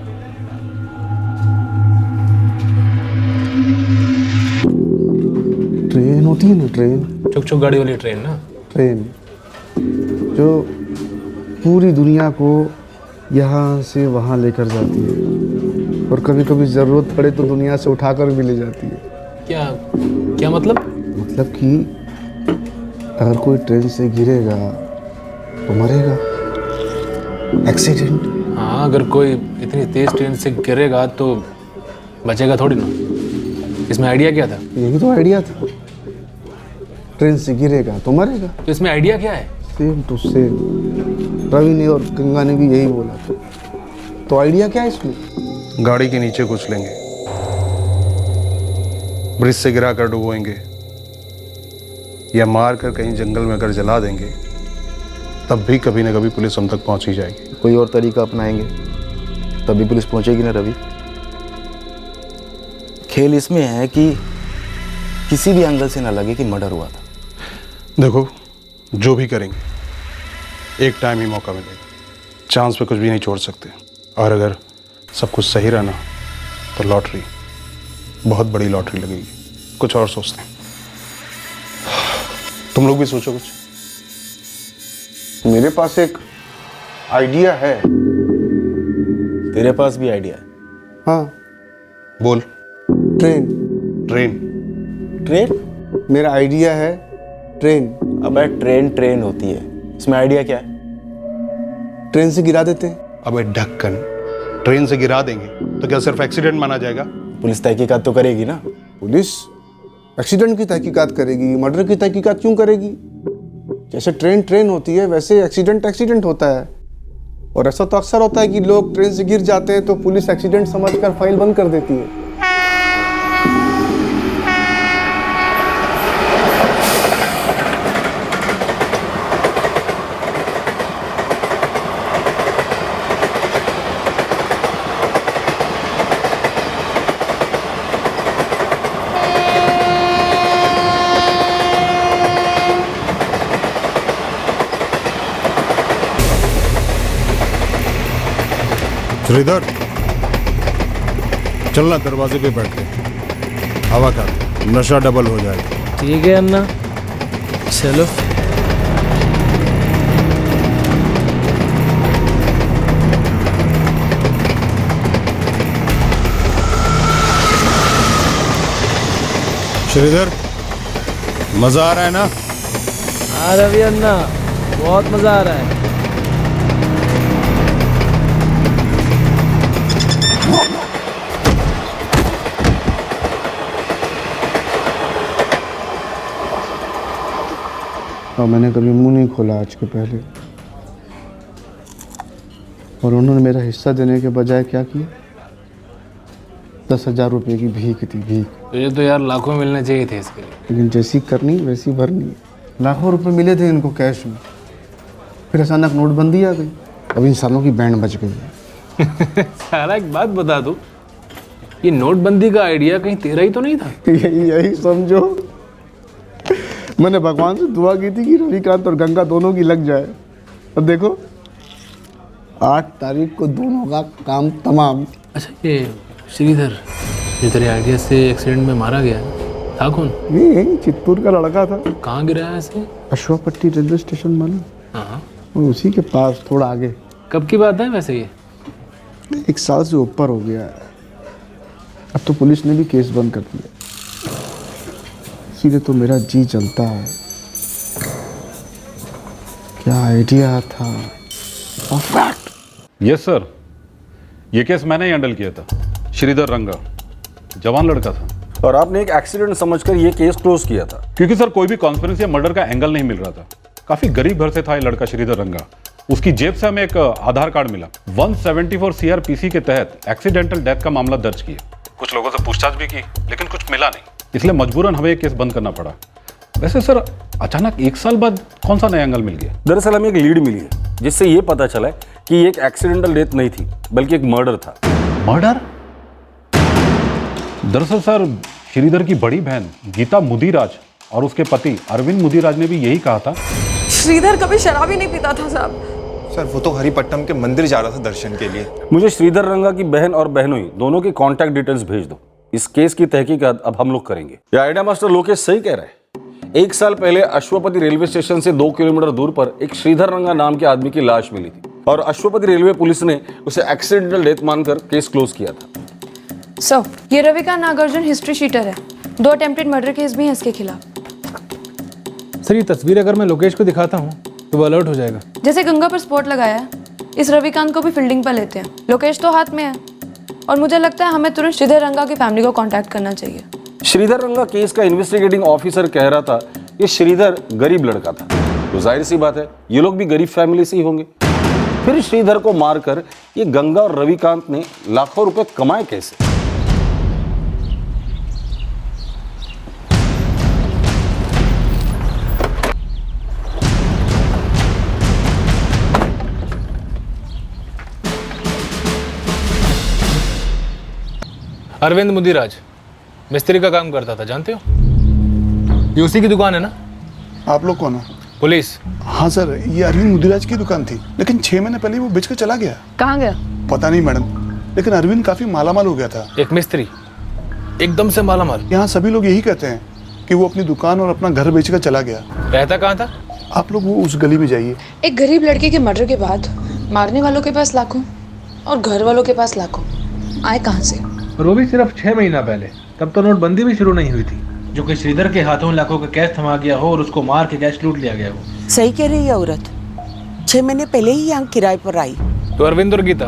ट्रेन होती है ना, ट्रेन, चुक चुक गाड़ी वाली ट्रेन ना, ट्रेन जो पूरी दुनिया को यहाँ से वहाँ लेकर जाती है और कभी कभी ज़रूरत पड़े तो दुनिया से उठाकर भी ले जाती है। क्या क्या मतलब? मतलब कि अगर कोई ट्रेन से गिरेगा तो मरेगा, एक्सीडेंट। हाँ, अगर कोई इतनी तेज ट्रेन से गिरेगा तो बचेगा थोड़ी ना। इसमें आइडिया क्या था? यही तो आइडिया था, ट्रेन से गिरेगा तो मरेगा। तो इसमें आइडिया क्या है? सेम टू सेम, रवि ने और गंगा ने भी यही बोला था। तो आइडिया क्या है इसमें? गाड़ी के नीचे कुछ लेंगे, ब्रिज से गिरा कर डुबोएंगे, या मार कर कहीं जंगल में अगर जला देंगे तब भी कभी ना कभी पुलिस हम तक पहुंच ही जाएगी। कोई और तरीका अपनाएंगे तभी पुलिस पहुंचेगी ना रवि। खेल इसमें है कि किसी भी एंगल से ना लगे कि मर्डर हुआ था। देखो, जो भी करेंगे एक टाइम ही मौका मिलेगा, चांस पे कुछ भी नहीं छोड़ सकते। और अगर सब कुछ सही रहना तो लॉटरी, बहुत बड़ी लॉटरी लगेगी। कुछ और सोचते हैं, तुम लोग भी सोचो कुछ। मेरे पास एक आइडिया है। तेरे पास भी आइडिया है? हाँ, बोल। ट्रेन। ट्रेन? ट्रेन? मेरा आइडिया है ट्रेन। अबे ट्रेन ट्रेन होती है, इसमें आइडिया क्या है? ट्रेन से गिरा देते हैं। अबे ढक्कन, ट्रेन से गिरा देंगे तो क्या सिर्फ एक्सीडेंट माना जाएगा? पुलिस तहकीकात तो करेगी ना। पुलिस एक्सीडेंट की तहकीकात करेगी, मर्डर की तहकीकात क्यों करेगी? जैसे ट्रेन ट्रेन होती है वैसे एक्सीडेंट एक्सीडेंट होता है। और ऐसा तो अक्सर होता है कि लोग ट्रेन से गिर जाते हैं तो पुलिस एक्सीडेंट समझकर फाइल बंद कर देती है। श्रीधर, चलना दरवाजे पे बैठते, हवा खाते, नशा डबल हो जाएगा। ठीक है अन्ना, चलो। श्रीधर, मजा आ रहा है ना? हाँ रवि अन्ना, बहुत मजा आ रहा है। और मैंने कभी मुंह नहीं खोला आज के पहले। और उन्होंने मेरा हिस्सा देने के बजाय क्या किया? 10,000 रुपये की भीख थी, भीख। तुझे तो यार लाखों मिलने चाहिए थे इसके लिए। लेकिन जैसी करनी वैसी भरनी। लाखों रुपए मिले थे इनको कैश में, फिर अचानक नोटबंदी आ गई। अब इन सालों की बैंड बज गई। सारा एक बात बता दूं, ये नोटबंदी का आइडिया कहीं तेरा ही तो नहीं था? यही समझो। मैंने भगवान से दुआ की थी कि रविकांत और गंगा दोनों की लग जाए। और देखो 8 तारीख को दोनों का काम तमाम। अच्छा, ये श्रीधर जो तेरे आइडिया से एक्सीडेंट में मारा गया था कौन? ये चित्तूर का लड़का था। कहाँ गिरा है ऐसे? अश्वापट्टी रेलवे स्टेशन मालूम? हाँ, और उसी के पास थोड़ा आगे। कब की बात है वैसे ये? 1 साल से ऊपर हो गया है। अब तो पुलिस ने भी केस बंद कर दिया। इसीलिए तो मेरा जी चलता है। क्या आइडिया था। परफेक्ट। यस सर, ये केस मैंने ही हैंडल किया था। श्रीधर रंगा जवान लड़का था और आपने एक एक्सीडेंट समझकर ये केस क्लोज किया था। क्योंकि सर कोई भी कॉन्स्पिरेसी या मर्डर का एंगल नहीं मिल रहा था। काफी गरीब घर से था ये लड़का श्रीधर रंगा। उसकी जेब से हमें एक आधार कार्ड मिला। 174 CRPC के तहत एक्सीडेंटल डेथ का मामला दर्ज किया। कुछ लोगों से पूछताछ भी की लेकिन कुछ मिला नहीं, इसलिए मजबूरन हमें केस बंद करना पड़ा। वैसे सर अचानक 1 साल बाद कौन सा नया एंगल मिल गया? दरअसल हमें एक लीड मिली है जिससे ये पता चला कि ये एक एक्सीडेंटल डेथ नहीं थी बल्कि एक मर्डर था। मर्डर? दरअसल सर श्रीधर की बड़ी बहन गीता मुदीराज और उसके पति अरविंद मुदीराज ने भी यही कहा था। श्रीधर कभी शराब ही नहीं पीता था साहब। सर वो तो हरिपट्टम के मंदिर जा रहा था दर्शन के लिए। मुझे श्रीधर रंगा की बहन और बहनोई दोनों की कांटेक्ट डिटेल्स भेज दो। इस केस की तहकीकात अब हम लोग करेंगे। ये आइडिया मास्टर लोकेश सही कह रहा है। 1 साल पहले अश्वपति रेलवे स्टेशन से 2 किलोमीटर दूर पर एक श्रीधर रंगा नाम के आदमी की लाश मिली थी और अश्वपति रेलवे पुलिस ने उसे एक्सीडेंटल डेथ मानकर केस क्लोज किया था। सो ये रविकांत नागार्जुन हिस्ट्री शीटर है। 2 अटेम्प्टेड मर्डर केस भी हैं इसके खिलाफ। सर ये तस्वीर अगर मैं लोकेश को दिखाता हूँ तो वो अलर्ट हो जाएगा। जैसे गंगा पर स्पॉट लगाया है, इस रविकांत को भी फील्डिंग पर लेते हैं। लोकेश तो हाथ में है और मुझे लगता है हमें तुरंत श्रीधर रंगा की फैमिली को कांटेक्ट करना चाहिए। श्रीधर रंगा केस का इन्वेस्टिगेटिंग ऑफिसर कह रहा था कि श्रीधर गरीब लड़का था, तो जाहिर सी बात है ये लोग भी गरीब फैमिली से ही होंगे। फिर श्रीधर को मारकर ये गंगा और रविकांत ने लाखों रुपए कमाए कैसे? अरविंद मुदिराज मिस्त्री का काम करता था, जानते हो? ये उसी की दुकान है ना? आप लोग कौन हो? पुलिस। हाँ सर, ये अरविंद मुदिराज की दुकान थी, लेकिन 6 महीने पहले वो बेच कर चला गया। कहाँ गया? पता नहीं मैडम, लेकिन अरविंद काफी मालामाल हो गया था। एक मिस्त्री एकदम से मालामाल। यहाँ सभी लोग यही कहते हैं कि वो अपनी दुकान और अपना घर बेचकर चला गया। रहता कहाँ था? आप लोग वो उस गली में जाइए। एक गरीब लड़के के मर्डर के बाद मारने वालों के पास लाखों और घर वालों के पास लाखों, आए कहाँ से? और वो भी सिर्फ 6 महीना पहले। तब तो नोटबंदी भी शुरू नहीं हुई थी, जो कि श्रीधर के हाथों लाखों का कैश थमा गया हो और उसको मार के कैश लूट लिया गया हो। सही कह रही है औरत, 6 महीने पहले ही यहाँ किराए पर आई। तो अरविंद और गीता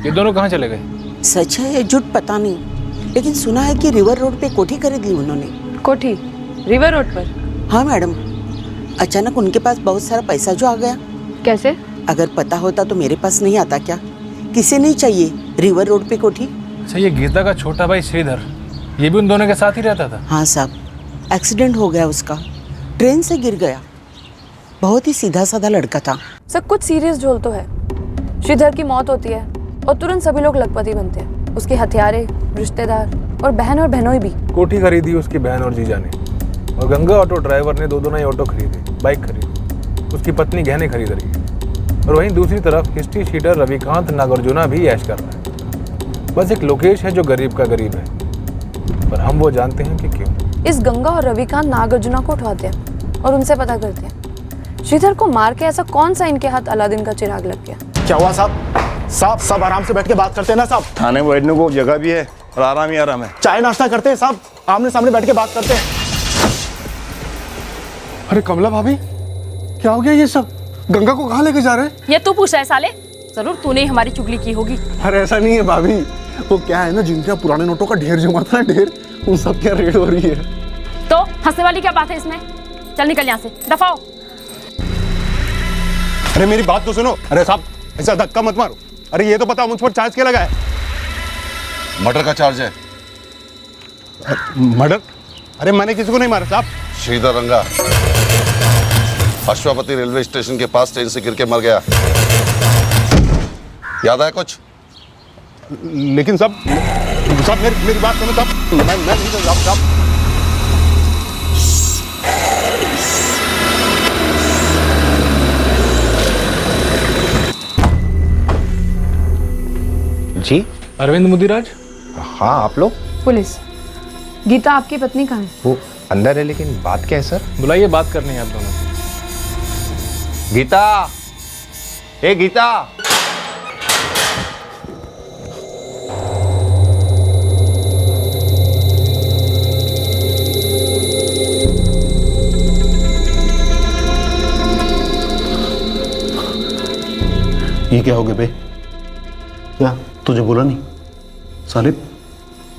ये दोनों कहाँ चले गए? सच है या झूठ पता नहीं, लेकिन सुना है कि रिवर रोड पे कोठी खरीद ली उन्होंने। कोठी रिवर रोड पर? हाँ मैडम, अचानक उनके पास बहुत सारा पैसा जो आ गया। कैसे? अगर पता होता तो मेरे पास नहीं आता क्या? किसे नहीं चाहिए रिवर रोड पे कोठी? अच्छा, ये गीता का छोटा भाई श्रीधर ये भी उन दोनों के साथ ही रहता था? हाँ साहब, एक्सीडेंट हो गया उसका, ट्रेन से गिर गया। बहुत ही सीधा साधा लड़का था। सब कुछ सीरियस झोल तो है। श्रीधर की मौत होती है और तुरंत सभी लोग लखपति बनते हैं। उसके हथियारे, रिश्तेदार और बहन और बहनोई भी। कोठी खरीदी उसकी बहन और जीजा ने, और गंगा ऑटो ड्राइवर ने 2 नए ऑटो खरीदे, बाइक खरीदी। उसकी पत्नी गहने खरीद रही है और वहीं दूसरी तरफ हिस्ट्री शीटर रविकांत नागार्जुना भी ऐश कर रहा है। बस एक लोकेश है जो गरीब का गरीब है, पर हम वो जानते हैं कि क्यों। इस गंगा और रविकांत नागार्जुना को उठवाते हैं और उनसे पता करते हैं श्रीधर को मार के ऐसा कौन सा इनके हाथ अलादीन का चिराग लग गया। क्या हुआ साहब? साहब सब आराम से बैठ के बात करते हैं ना साहब। थाने में बैठने को जगह भी है और आराम ही आराम है। चाय नाश्ता करते हैं साहब, आमने सामने बैठ के बात करते हैं। अरे कमला भाभी, क्या हो गया ये सब? गंगा को कहाँ लेके जा रहे हैं? ये तू पूछ रहा है साले? जरूर तूने ही हमारी चुगली की होगी। अरे ऐसा नहीं है भाभी, वो क्या है ना, जिनके पुराने नोटों का ढेर जमा था, ढेर, उन सब क्या रेड हो रही है। तो हंसने वाली क्या बात है इसमें? चल निकल यहाँ से, दफा हो। अरे मेरी बात तो सुनो। अरे साहब ऐसा धक्का मत मारो। अरे ये तो पता मुझ पर चार्ज क्या लगा है? मर्डर का चार्ज है। मर्डर? अरे मैंने किसी को नहीं मारा साहब। श्रीधर रंगा अश्वपति रेलवे स्टेशन के पास ट्रेन से गिर के मर गया। याद है कुछ? लेकिन साहब मेरी बात सुनो साहब। मैं नहीं कर साहब। जी अरविंद मुदिराज। हाँ आप लोग? पुलिस। गीता आपकी पत्नी कहाँ है? वो अंदर है, लेकिन बात क्या है सर? बुलाइए, बात करनी है आप दोनों से। गीता, ए गीता। ये क्या हो गया बे? क्या तुझे बोला नहीं? साले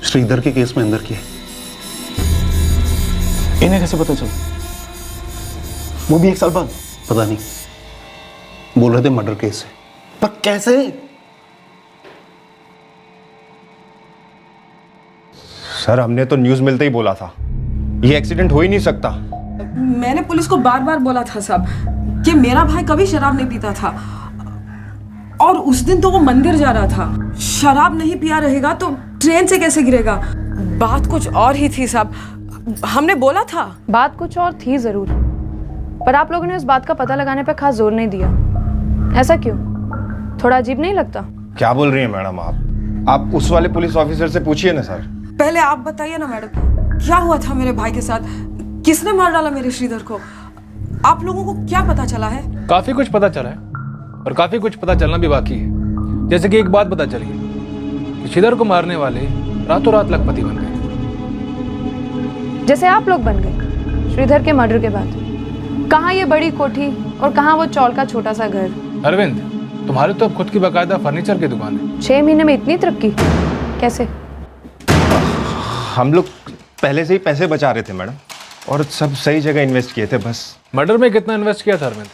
श्रीधर के केस में अंदर किया। इन्हें कैसे पता चला? वो भी 1 साल बाद? पता नहीं, बोल रहे थे मर्डर केस है। पर कैसे? सर हमने तो न्यूज मिलते ही बोला था, ये एक्सीडेंट हो ही नहीं सकता। मैंने पुलिस को बार बार बोला था साहब कि मेरा भाई कभी शराब नहीं पीता था, और उस दिन तो वो मंदिर जा रहा था। शराब नहीं पिया रहेगा तो ट्रेन से कैसे गिरेगा? बात कुछ और ही थी साहब, हमने बोला था। बात कुछ और थी जरूर, पर आप लोगों ने उस बात का पता लगाने पर खास जोर नहीं दिया। ऐसा क्यों? थोड़ा अजीब नहीं लगता? क्या बोल रही हैं मैडम आप उस वाले पुलिस ऑफिसर से पूछिए ना सर। पहले आप बताइए ना मैडम, क्या हुआ था मेरे भाई के साथ? किसने मार डाला मेरे श्रीधर को? आप लोगों को क्या पता चला है? काफी कुछ पता चला है और काफी कुछ पता चलना भी बाकी है। जैसे कि एक बात पता चली कि श्रीधर को मारने वाले रातों रात लखपति बन गए। जैसे आप लोग बन गए श्रीधर के मर्डर के बाद। कहाँ ये बड़ी कोठी और कहाँ वो चौल का छोटा सा घर? अरविंद, तुम्हारे तो अब खुद की बाकायदा फर्नीचर की दुकान है। 6 महीने में इतनी तरक्की कैसे? हम लोग पहले से ही पैसे बचा रहे थे मैडम, और सब सही जगह इन्वेस्ट किए थे बस। मर्डर में कितना इन्वेस्ट किया था अरविंद?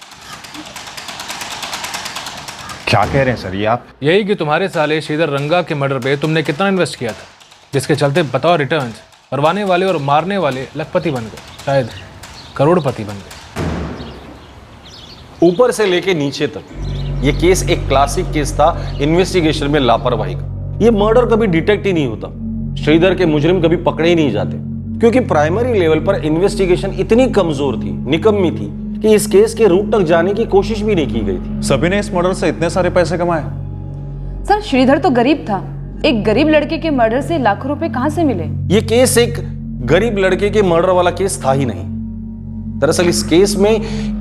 क्या कह रहे हैं सर ये आप? यही कि तुम्हारे साले श्रीधर रंगा के मर्डर पे तुमने कितना इन्वेस्ट किया था, जिसके चलते बताओ रिटर्न्स मरवाने वाले और मारने वाले लखपति बन गए, शायद करोड़पति बन गए। ऊपर से लेके नीचे तक ये केस एक क्लासिक केस था इन्वेस्टिगेशन में लापरवाही का। ये मर्डर कभी डिटेक्ट ही नहीं होता, श्रीधर के मुजरिम कभी पकड़े ही नहीं जाते, क्योंकि प्राइमरी लेवल पर इन्वेस्टिगेशन इतनी कमजोर थी, निकम्मी थी, कि इस केस के रूट तक जाने की कोशिश भी नहीं की गई थी। सभी ने इस मर्डर से इतने सारे पैसे कमाए। सर, श्रीधर तो गरीब था। एक गरीब लड़के के मर्डर से लाखों रुपए कहां से मिले? ये केस एक गरीब लड़के के मर्डर वाला केस था ही नहीं। दरअसल इस केस में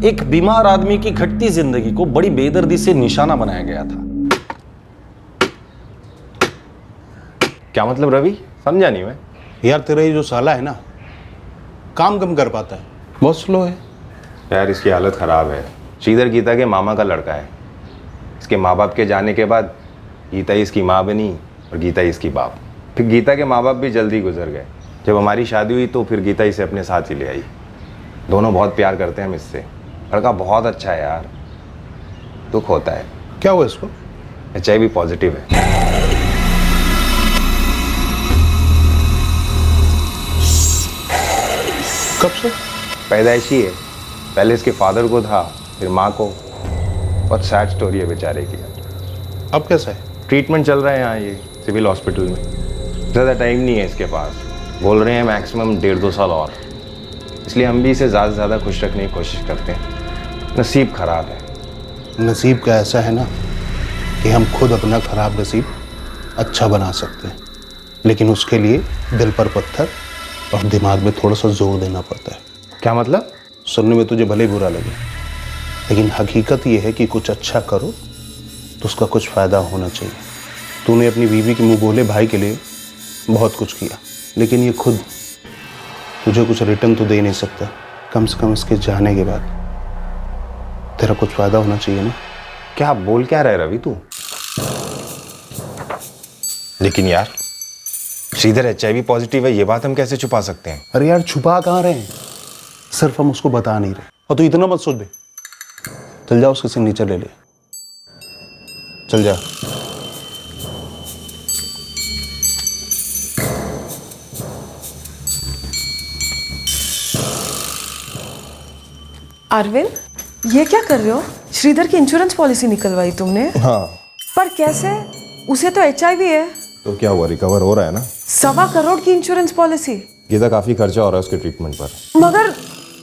एक बीमार आदमी की घटती जिंदगी को बड़ी बेदर्दी से निशाना बनाया गया था। क्या मतलब रवि? समझा नहीं मैं। यार तेरा ये जो साला है ना, काम कम कर पाता है, बहुत स्लो है यार। इसकी हालत ख़राब है। श्रीधर गीता के मामा का लड़का है। इसके माँ बाप के जाने के बाद गीता ही इसकी माँ बनी और गीता ही इसकी बाप। फिर गीता के माँ बाप भी जल्दी गुजर गए। जब हमारी शादी हुई तो फिर गीता इसे अपने साथ ही ले आई। दोनों बहुत प्यार करते हैं हम इससे। लड़का बहुत अच्छा है यार, दुख होता है। क्या हुआ इसको? HIV पॉजिटिव है। कब से? पैदाइशी है। पहले इसके फादर को था, फिर माँ को। बहुत सैड स्टोरी है बेचारे की। अब कैसा है? ट्रीटमेंट चल रहा है यहाँ ये सिविल हॉस्पिटल में। ज़्यादा टाइम नहीं है इसके पास। बोल रहे हैं मैक्सिमम 1.5-2 साल और। इसलिए हम भी इसे ज़्यादा से ज़्यादा खुश रखने की कोशिश करते हैं। नसीब ख़राब है। नसीब का ऐसा है ना कि हम खुद अपना ख़राब नसीब अच्छा बना सकते हैं, लेकिन उसके लिए दिल पर पत्थर और दिमाग में थोड़ा सा जोर देना पड़ता है। क्या मतलब? सुनने में तुझे भले बुरा लगे, लेकिन हकीकत ये है कि कुछ अच्छा करो तो उसका कुछ फ़ायदा होना चाहिए। तूने अपनी बीवी के मुंह बोले भाई के लिए बहुत कुछ किया, लेकिन ये खुद तुझे कुछ रिटर्न तो दे नहीं सकता। कम से कम इसके जाने के बाद तेरा कुछ फ़ायदा होना चाहिए ना। क्या बोल क्या रहे रवि तू? लेकिन यार श्रीधर HIV पॉजिटिव है, ये बात हम कैसे छुपा सकते हैं? अरे यार छुपा कहाँ रहे हैं, सिर्फ हम उसको बता नहीं रहे। और तू इतना मत सोच बे। चल जा उसके सिग्नेचर ले ले। चल जा। अरविंद, ये क्या कर रहे हो? श्रीधर की इंश्योरेंस पॉलिसी निकलवाई तुमने? हाँ। पर कैसे? उसे तो HIV है। तो क्या हुआ, रिकवर हो रहा है ना? 1.25 करोड़ की इंश्योरेंस पॉलिसी। गीता काफी खर्चा हो रहा है उसके ट्रीटमेंट पर। मगर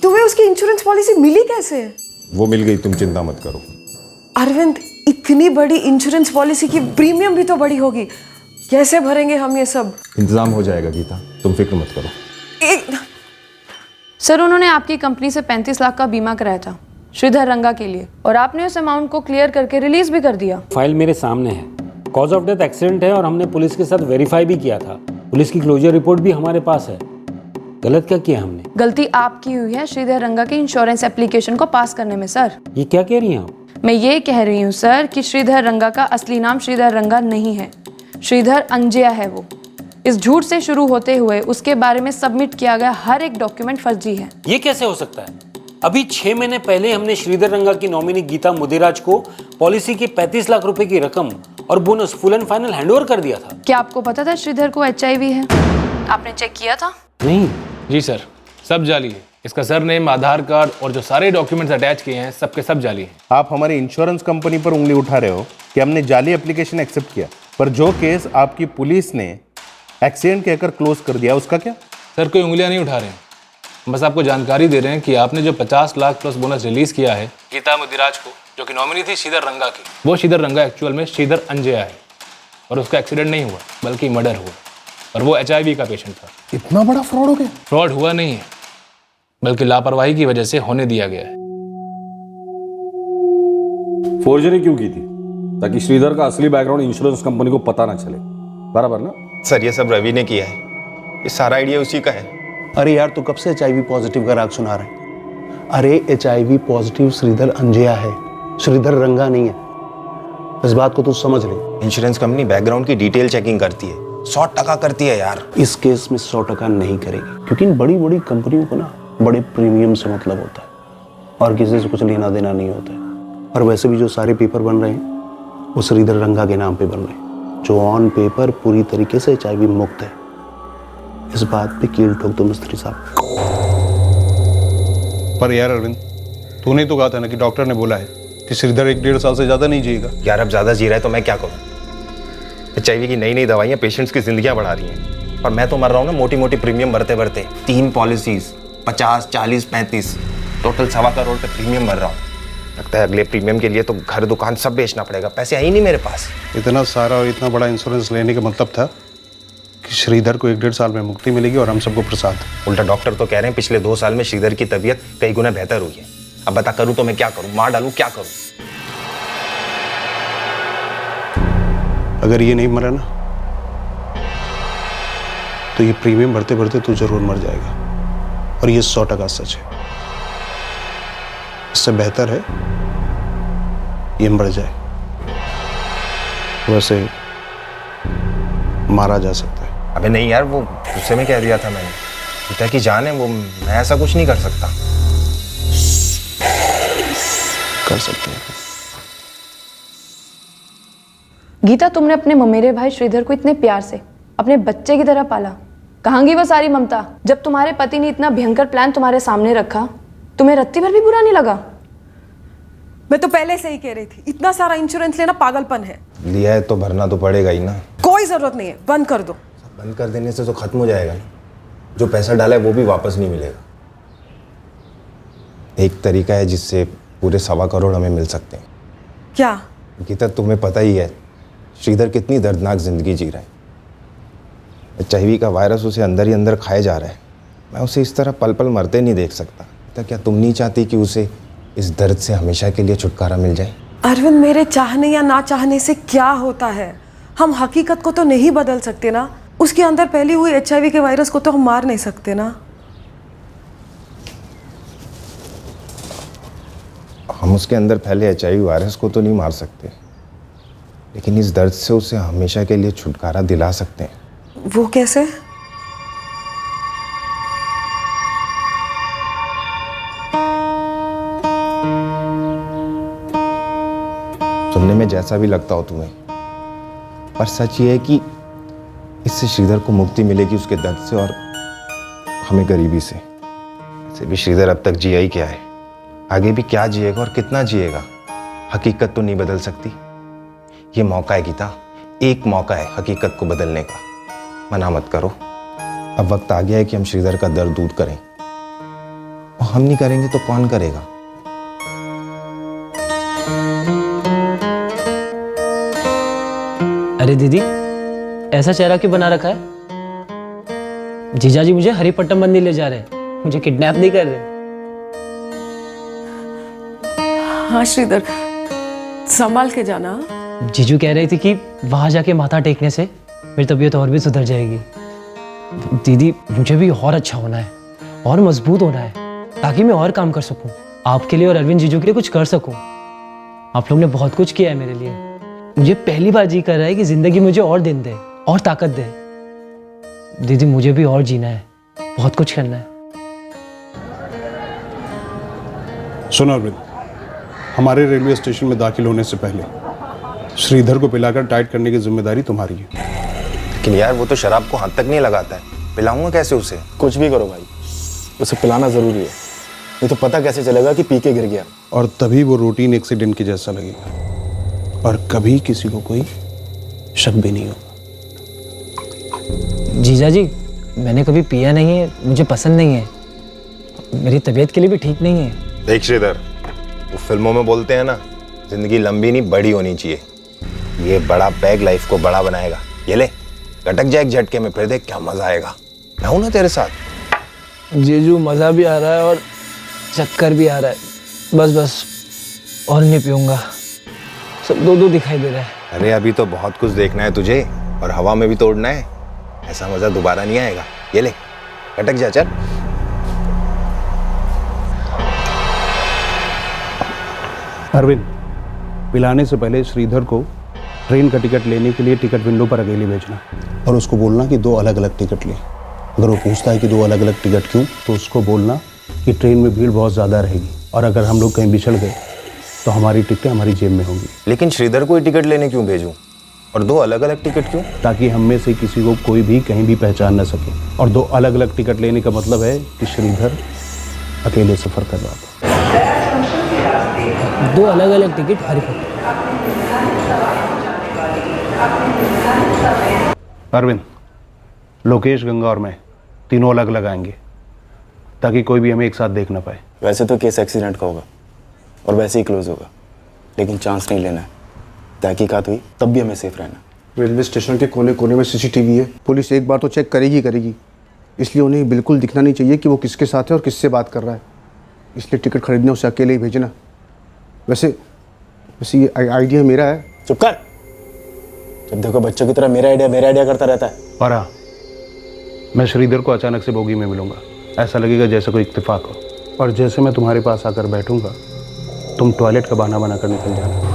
तुम्हें उसकी इंश्योरेंस पॉलिसी मिली कैसे? वो मिल गई, तुम चिंता मत करो। अरविंद, इतनी बड़ी इंश्योरेंस पॉलिसी की प्रीमियम भी तो बड़ी होगी, कैसे भरेंगे हम ये सब? इंतजाम हो जाएगा गीता, तुम फिक्र मत करो। सर, उन्होंने आपकी कंपनी से 35 लाख का बीमा कराया था श्रीधर रंगा के लिए, और आपने उस अमाउंट को क्लियर करके रिलीज भी कर दिया। फाइल मेरे सामने है। कॉज ऑफ डेथ एक्सीडेंट है और हमने पुलिस के साथ वेरीफाई भी किया था। पुलिस की क्लोजर रिपोर्ट भी हमारे पास है। गलत क्या किया हमने? गलती आपकी हुई है श्रीधर रंगा के इंश्योरेंस एप्लीकेशन को पास करने में। सर, ये क्या कह रही हैं आप? मैं ये कह रही हूँ सर कि श्रीधर रंगा का असली नाम श्रीधर रंगा नहीं है, श्रीधर अंजया है वो। इस झूठ से शुरू होते हुए उसके बारे में सबमिट किया गया हर एक डॉक्यूमेंट फर्जी है। ये कैसे हो सकता है? अभी 6 महीने पहले हमने श्रीधर रंगा की नॉमिनी गीता मुदिराज को पॉलिसी की 35 लाख रुपए की रकम और bonus full and final handover कर दिया था। क्या आपको पता था श्रीधर को HIV है? आपने चेक किया था? नहीं जी सर, सब जाली है। इसका सरनेम, आधार कार्ड और जो सारे डॉक्यूमेंट्स अटैच किए हैं सबके सब जाली हैं। आप हमारी इंश्योरेंस कंपनी पर उंगली उठा रहे हो कि हमने जाली एप्लीकेशन एक्सेप्ट किया, पर जो केस आपकी पुलिस ने एक्सीडेंट कहकर क्लोज कर दिया उसका क्या? सर, कोई उंगलियां नहीं उठा रहे हैं, बस आपको जानकारी दे रहे हैं कि आपने जो 50 लाख प्लस बोनस रिलीज किया है गीता मुदिराज को, जो कि नॉमिनी थी श्रीधर रंगा की। वो श्रीधर रंगा एक्चुअल में श्रीधर अंजया है और उसका एक्सीडेंट नहीं हुआ बल्कि मर्डर हुआ, और वो HIV का पेशेंट था। इतना बड़ा फ्रॉड हो गया? फ्रॉड हुआ नहीं है, बल्कि लापरवाही की वजह से होने दिया गया है। फोर्जरी क्यों की थी? ताकि श्रीधर का असली बैकग्राउंड इंश्योरेंस कंपनी को पता ना चले, बराबर ना? सर ये सब रवि ने किया है, ये सारा आइडिया उसी का है। अरे यार तू कब से HIV पॉजिटिव का राग सुना रहा है? अरे HIV पॉजिटिव श्रीधर अंजया है, श्रीधर रंगा नहीं है। इस बात को तू समझ ले। इंश्योरेंस कंपनी बैकग्राउंड की डिटेल चेकिंग करती है, 100% करती है यार। इस केस में 100% नहीं करेगी, क्योंकि इन बड़ी बड़ी कंपनियों को ना बड़े प्रीमियम से मतलब होता है और किसी से कुछ लेना देना नहीं होता है। और वैसे भी जो सारे पेपर बन रहे हैं वो श्रीधर रंगा के नाम पे बन रहे हैं, जो ऑन पेपर पूरी तरीके से HIV मुक्त है। इस बात पे कील ठोक दो मिस्त्री साहब। पर यार अरविंद, तूने तो कहा था ना कि डॉक्टर ने बोला है कि श्रीधर 1-1.5 साल से ज्यादा नहीं जिएगा। यार अब ज्यादा जी रहा है तो मैं क्या करूं? HIV की नई नई दवाइयां पेशेंट्स की जिंदगियां बढ़ा रही हैं, और मैं तो मर रहा हूं ना मोटी मोटी प्रीमियम भरते भरते। 3 पॉलिसीज 50, 40, 35 टोटल 1.25 करोड़ पे प्रीमियम भर रहा हूं। लगता है अगले प्रीमियम के लिए तो घर दुकान सब बेचना पड़ेगा, पैसे है ही नहीं मेरे पास। इतना सारा और इतना बड़ा इंश्योरेंस लेने का मतलब था कि श्रीधर को 1-1.5 साल में मुक्ति मिलेगी और हम सबको प्रसाद। उल्टा डॉक्टर तो कह रहे हैं पिछले 2 साल में श्रीधर की तबीयत कई गुना बेहतर हुई है। अब बता करूं तो मैं क्या करूं? मार डालूं? क्या करूं? अगर ये नहीं मरा ना तो ये प्रीमियम भरते भरते तू जरूर मर जाएगा, और ये 100% सच है। इससे बेहतर है ये मर जाए। वैसे मारा जा सकता है। अबे नहीं यार, वो गुस्से में कह दिया था मैंने। पिता की जान है वो, मैं ऐसा कुछ नहीं कर सकता। कर सकते हैं। गीता, तुमने अपने ममेरे भाई श्रीधर को इतने प्यार से अपने बच्चे की तरह पाला, कहाँ गई वो सारी ममता? जब तुम्हारे पति ने इतना भयंकर प्लान तुम्हारे सामने रखा, तुम्हें रत्ती भर भी बुरा नहीं लगा? मैं तो पहले से ही कह रही थी, इतना सारा इंश्योरेंस लेना पागलपन है। लिया है तो भरना तो पड़ेगा ही ना। कोई जरूरत नहीं है, बंद कर दो। बंद कर देने से तो खत्म हो जाएगा ना। जो पैसा डाला है वो भी वापस नहीं मिलेगा। एक तरीका है जिससे पूरे 1.25 करोड़ हमें मिल सकते हैं। क्या? गीता, तुम्हें पता ही है श्रीधर कितनी दर्दनाक जिंदगी जी रहा है। HIV का वायरस उसे अंदर ही अंदर खाए जा रहा है। मैं उसे इस तरह पल पल मरते नहीं देख सकता। तो क्या तुम नहीं चाहती कि उसे इस दर्द से हमेशा के लिए छुटकारा मिल जाए? अरविंद, मेरे चाहने या ना चाहने से क्या होता है? हम हकीकत को तो नहीं बदल सकते ना। उसके अंदर फैली हुई HIV के वायरस को तो हम मार नहीं सकते ना। हम उसके अंदर फैले HIV वायरस को तो नहीं मार सकते, लेकिन इस दर्द से उसे हमेशा के लिए छुटकारा दिला सकते हैं। वो कैसे? सुनने में जैसा भी लगता हो तुम्हें, पर सच ये है कि इससे श्रीधर को मुक्ति मिलेगी उसके दर्द से, और हमें गरीबी से। वैसे भी श्रीधर अब तक जिया ही क्या है, आगे भी क्या जिएगा और कितना जिएगा? हकीकत तो नहीं बदल सकती। ये मौका है गीता, एक मौका है हकीकत को बदलने का। मना मत करो। अब वक्त आ गया है कि हम श्रीधर का दर्द दूर करें, और हम नहीं करेंगे तो कौन करेगा? अरे दीदी, ऐसा चेहरा क्यों बना रखा है? जीजा जी मुझे हरिपट्टम बंदी ले जा रहे हैं, मुझे किडनैप नहीं कर रहे। हाँ श्रीधर, संभाल के जाना। जीजू कह रही थी कि वहां जाके माथा टेकने से मेरी तबीयत और भी सुधर जाएगी। दीदी, मुझे भी और अच्छा होना है और मजबूत होना है, ताकि मैं और काम कर सकूं, आपके लिए और अरविंद जीजू के लिए कुछ कर सकूं। आप लोग ने बहुत कुछ किया है मेरे लिए। मुझे पहली बार जी कर रहा है कि जिंदगी मुझे और दिन दे और ताकत दे। दीदी, मुझे भी और जीना है, बहुत कुछ करना है। सुनो अरविंद, हमारे रेलवे स्टेशन में दाखिल होने से पहले श्रीधर को पिलाकर टाइट करने की जिम्मेदारी तुम्हारी है। लेकिन यार वो तो शराब को हाथ तक नहीं लगाता है, पिलाऊंगा कैसे उसे? कुछ भी करो भाई, उसे पिलाना जरूरी है, नहीं तो पता कैसे चलेगा कि पी के गिर गया। और तभी वो रूटीन एक्सीडेंट के जैसा लगेगा, और कभी किसी को कोई शक भी नहीं होगा। जीजा जी, मैंने कभी पिया नहीं है, मुझे पसंद नहीं है, मेरी तबीयत के लिए भी ठीक नहीं है। देख श्रीधर, वो फिल्मों में बोलते हैं ना, जिंदगी लंबी नहीं बड़ी होनी चाहिए। ये बड़ा पैग लाइफ को बड़ा बनाएगा। ये ले, गटक जाए एक झटके में, फिर देख क्या मजा आएगा। मैं हूं ना तेरे साथ। जीजू मज़ा भी आ रहा है और चक्कर भी आ रहा है। बस बस और नहीं पीऊंगा, सब दो दो दिखाई दे रहा है। अरे अभी तो बहुत कुछ देखना है तुझे, और हवा में भी तोड़ना है। ऐसा मजा दोबारा नहीं आएगा। ये ले, गटक जा, चल। अरविंद, पिलाने से पहले श्रीधर को ट्रेन का टिकट लेने के लिए टिकट विंडो पर अकेले भेजना और उसको बोलना कि 2 अलग अलग टिकट ले। अगर वो पूछता है कि 2 अलग अलग टिकट क्यों, तो उसको बोलना कि ट्रेन में भीड़ बहुत ज़्यादा रहेगी और अगर हम लोग कहीं बिछड़ गए तो हमारी टिकटें हमारी जेब में होंगी। लेकिन श्रीधर को ही टिकट लेने क्यों भेजूं? और 2 अलग अलग टिकट क्यों? ताकि हम में से किसी को कोई भी कहीं भी पहचान न सके। और 2 अलग अलग टिकट लेने का मतलब है कि श्रीधर अकेले सफ़र कर रहा था। 2 अलग अलग टिकट हरिपट। अरविंद, लोकेश, गंगा और मैं तीनों अलग अलग आएंगे ताकि कोई भी हमें एक साथ देख ना पाए। वैसे तो केस एक्सीडेंट का होगा और वैसे ही क्लोज होगा, लेकिन चांस नहीं लेना है। तहकीकात हुई तब भी हमें सेफ रहना। रेलवे स्टेशन के कोने कोने में सीसीटीवी है, पुलिस एक बार तो चेक करेगी करेगी, इसलिए उन्हें बिल्कुल दिखना नहीं चाहिए कि वो किसके साथ है और किससे बात कर रहा है। इसलिए टिकट खरीदने उसे अकेले ही भेजना। वैसे ये आइडिया मेरा है। चुप कर, जब देखो बच्चों की तरह मेरा आइडिया करता रहता है। परा, मैं श्रीधर को अचानक से बोगी में मिलूंगा, ऐसा लगेगा जैसे कोई इत्तेफाक हो, और जैसे मैं तुम्हारे पास आकर बैठूंगा तुम टॉयलेट का बहाना बनाकर निकल जाना।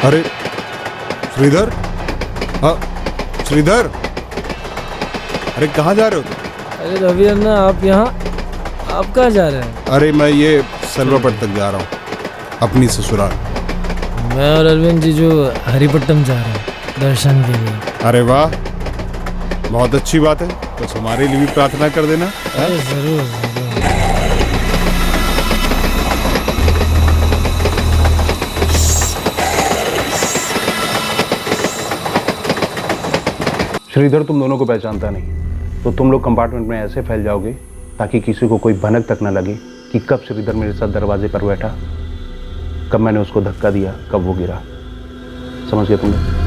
अरे श्रीधर, हाँ श्रीधर, अरे कहाँ जा रहे हो तुम? अरे रवि अन्ना, आप यहाँ, आप कहाँ जा रहे हैं? अरे मैं ये सलवापट तक जा रहा हूँ, अपनी ससुराल। मैं और अरविंद जीजू हरिपट्टम जा रहे हैं दर्शन के लिए। अरे वाह, बहुत अच्छी बात है। कुछ हमारे लिए भी प्रार्थना कर देना। अरे जरूर जरूर। श्रीधर तुम दोनों को पहचानता नहीं, तो तुम लोग कंपार्टमेंट में ऐसे फैल जाओगे ताकि किसी को कोई भनक तक न लगे कि कब श्रीधर मेरे साथ दरवाजे पर बैठा, कब मैंने उसको धक्का दिया, कब वो गिरा। समझ गए तुम लोग?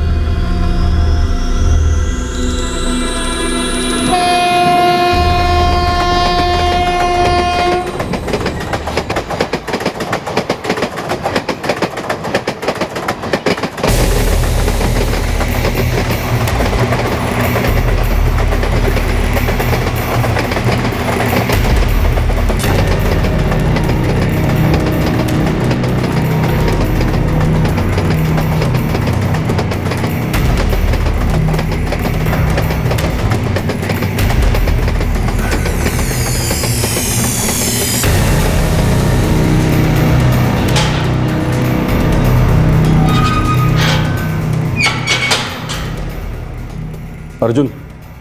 अर्जुन,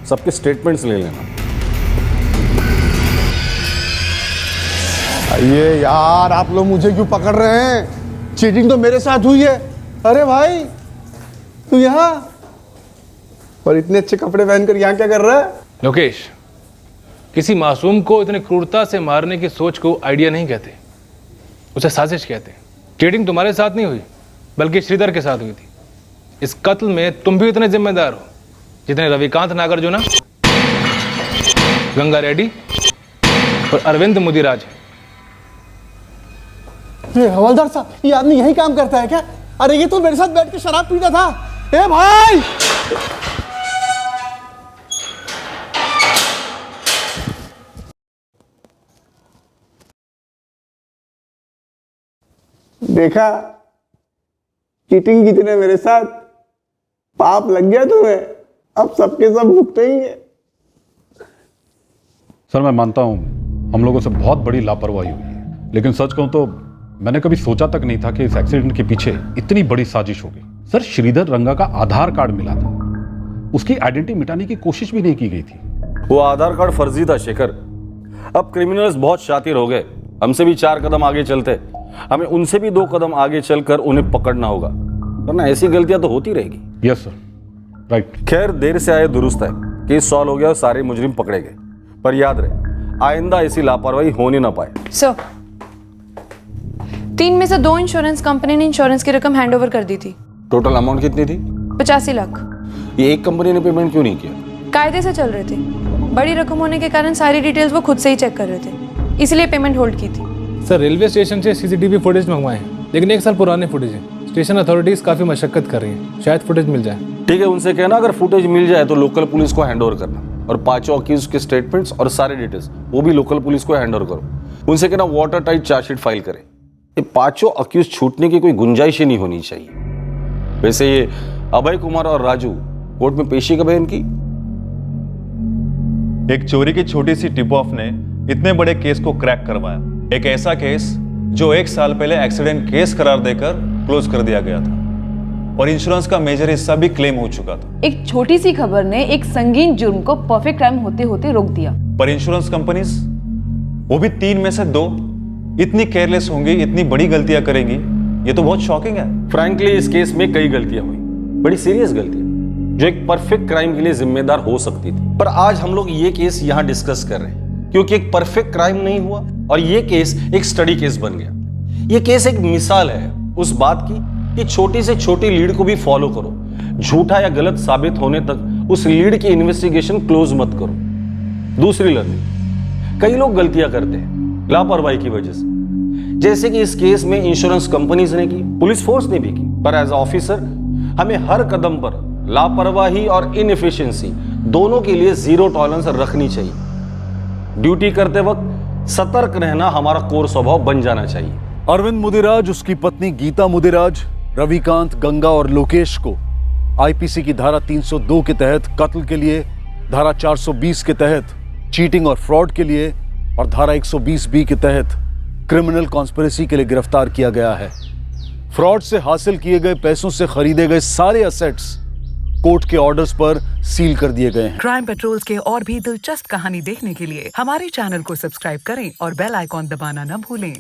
सबके स्टेटमेंट्स ले लेना। ये यार, आप लोग मुझे क्यों पकड़ रहे हैं? चीटिंग तो मेरे साथ हुई है। अरे भाई, तू यहाँ और इतने अच्छे कपड़े पहनकर यहाँ क्या कर रहा है? लोकेश, किसी मासूम को इतनी क्रूरता से मारने की सोच को आइडिया नहीं कहते, उसे साजिश कहते हैं। चीटिंग तुम्हारे साथ नहीं हुई, बल्कि श्रीधर के साथ हुई थी। इस कत्ल में तुम भी इतने जिम्मेदार हो जितने रविकांत नागार्जुना, गंगा रेड्डी और अरविंद मुदिराज। ये हवलदार साहब, ये आदमी यही काम करता है क्या? अरे ये तो मेरे साथ बैठ के शराब पीता था। ए भाई, देखा चीटिंग की तूने मेरे साथ, पाप लग गया तुम्हें। अब सबके सब भुगतेंगे। सर मैं मानता हूँ हम लोगों से बहुत बड़ी लापरवाही हुई है, लेकिन सच कहूँ तो मैंने कभी सोचा तक नहीं था कि इस एक्सीडेंट के पीछे इतनी बड़ी साजिश होगी। सर श्रीधर रंगा का आधार कार्ड मिला था, उसकी आइडेंटिटी मिटाने की कोशिश भी नहीं की गई थी। वो आधार कार्ड फर्जी था शेखर। अब क्रिमिनल्स बहुत शातिर हो गए, हमसे भी 4 कदम आगे चलते, हमें उनसे भी 2 कदम आगे चलकर उन्हें पकड़ना होगा, वरना ऐसी गलतियां तो होती रहेगी। Yes sir, right. खैर देर से आए दुरुस्त है, केस सॉल्व हो गया और सारे मुजरिम पकड़े गए, पर याद रहे आइंदा ऐसी लापरवाही होने ना पाए। सर 3 में से 2 इंश्योरेंस कंपनी ने इंश्योरेंस की रकम हैंड ओवर कर दी थी। टोटल अमाउंट कितनी थी? 85 लाख। ये एक कंपनी ने पेमेंट क्यों नहीं किया? कायदे से चल रहे थे, बड़ी रकम होने के कारण सारी डिटेल्स वो खुद से ही चेक कर रहे थे, इसलिए पेमेंट होल्ड की थी। सर रेलवे स्टेशन से सीसीटीवी फुटेज मंगवाए हैं, लेकिन 1 साल पुराने फुटेज है। स्टेशन अथॉरिटीज काफी मशक्कत कर रही हैं, शायद फुटेज मिल जाए। ठीक है, उनसे कहना अगर फुटेज मिल जाए तो लोकल पुलिस को हैंड ओवर करना, और 5 अक्यूज के स्टेटमेंट्स और सारे डिटेल्स वो भी लोकल पुलिस को हैंड ओवर करो। उनसे कहना वाटर टाइट चार्जशीट फाइल करें। ये 5 अक्यूज छूटने की कोई गुंजाइश ही नहीं होनी चाहिए। वैसे ये अभय कुमार और राजू कोर्ट में पेशी कब है इनकी? एक चोरी की छोटी सी टिप ऑफ ने इतने बड़े केस को क्रैक करवाया। एक ऐसा केस जो 1 साल पहले एक्सीडेंट केस करार देकर क्लोज कर दिया गया था, और इंश्योरेंस का मेजर हिस्सा भी क्लेम हो चुका था। एक छोटी सी खबर ने एक संगीन जुर्म को परफेक्ट क्राइम होते होते रोक दिया। पर इंश्योरेंस कंपनीज, वो भी 3 में से 2, इतनी केयरलेस होंगी, इतनी बड़ी गलतियां करेंगी, ये तो बहुत शॉकिंग है। फ्रैंकली इस केस में कई गलतियां हुई, बड़ी सीरियस गलतियां जो एक परफेक्ट क्राइम के लिए जिम्मेदार हो सकती थी। पर आज हम लोग ये केस यहां डिस्कस कर रहे हैं क्योंकि एक परफेक्ट क्राइम नहीं हुआ और ये केस एक स्टडी केस बन गया। ये केस एक मिसाल है उस बात की कि छोटी से छोटी लीड को भी फॉलो करो, झूठा या गलत साबित होने तक उस लीड की इन्वेस्टिगेशन क्लोज मत करो। दूसरी लर्निंग, कई लोग गलतियां करते हैं लापरवाही की वजह से, जैसे कि इस केस में इंश्योरेंस कंपनीज ने की, पुलिस फोर्स ने भी की। पर एज ऑफिसर हमें हर कदम पर लापरवाही और इनएफिशिएंसी दोनों के लिए 0 टॉलरेंस रखनी चाहिए। ड्यूटी करते वक्त सतर्क रहना हमारा कोर स्वभाव बन जाना चाहिए। अरविंद मुदिराज, उसकी पत्नी गीता मुदिराज, रविकांत, गंगा और लोकेश को आईपीसी की धारा 302 के तहत कत्ल के लिए, धारा 420 के तहत चीटिंग और फ्रॉड के लिए और धारा 120B के तहत क्रिमिनल कॉन्स्पिरेसी के लिए गिरफ्तार किया गया है। फ्रॉड से हासिल किए गए पैसों से खरीदे गए सारे असेट्स कोर्ट के ऑर्डर्स पर सील कर दिए गए हैं। क्राइम पेट्रोल्स के और भी दिलचस्प कहानी देखने के लिए हमारे चैनल को सब्सक्राइब करें और बेल आइकॉन दबाना न भूलें।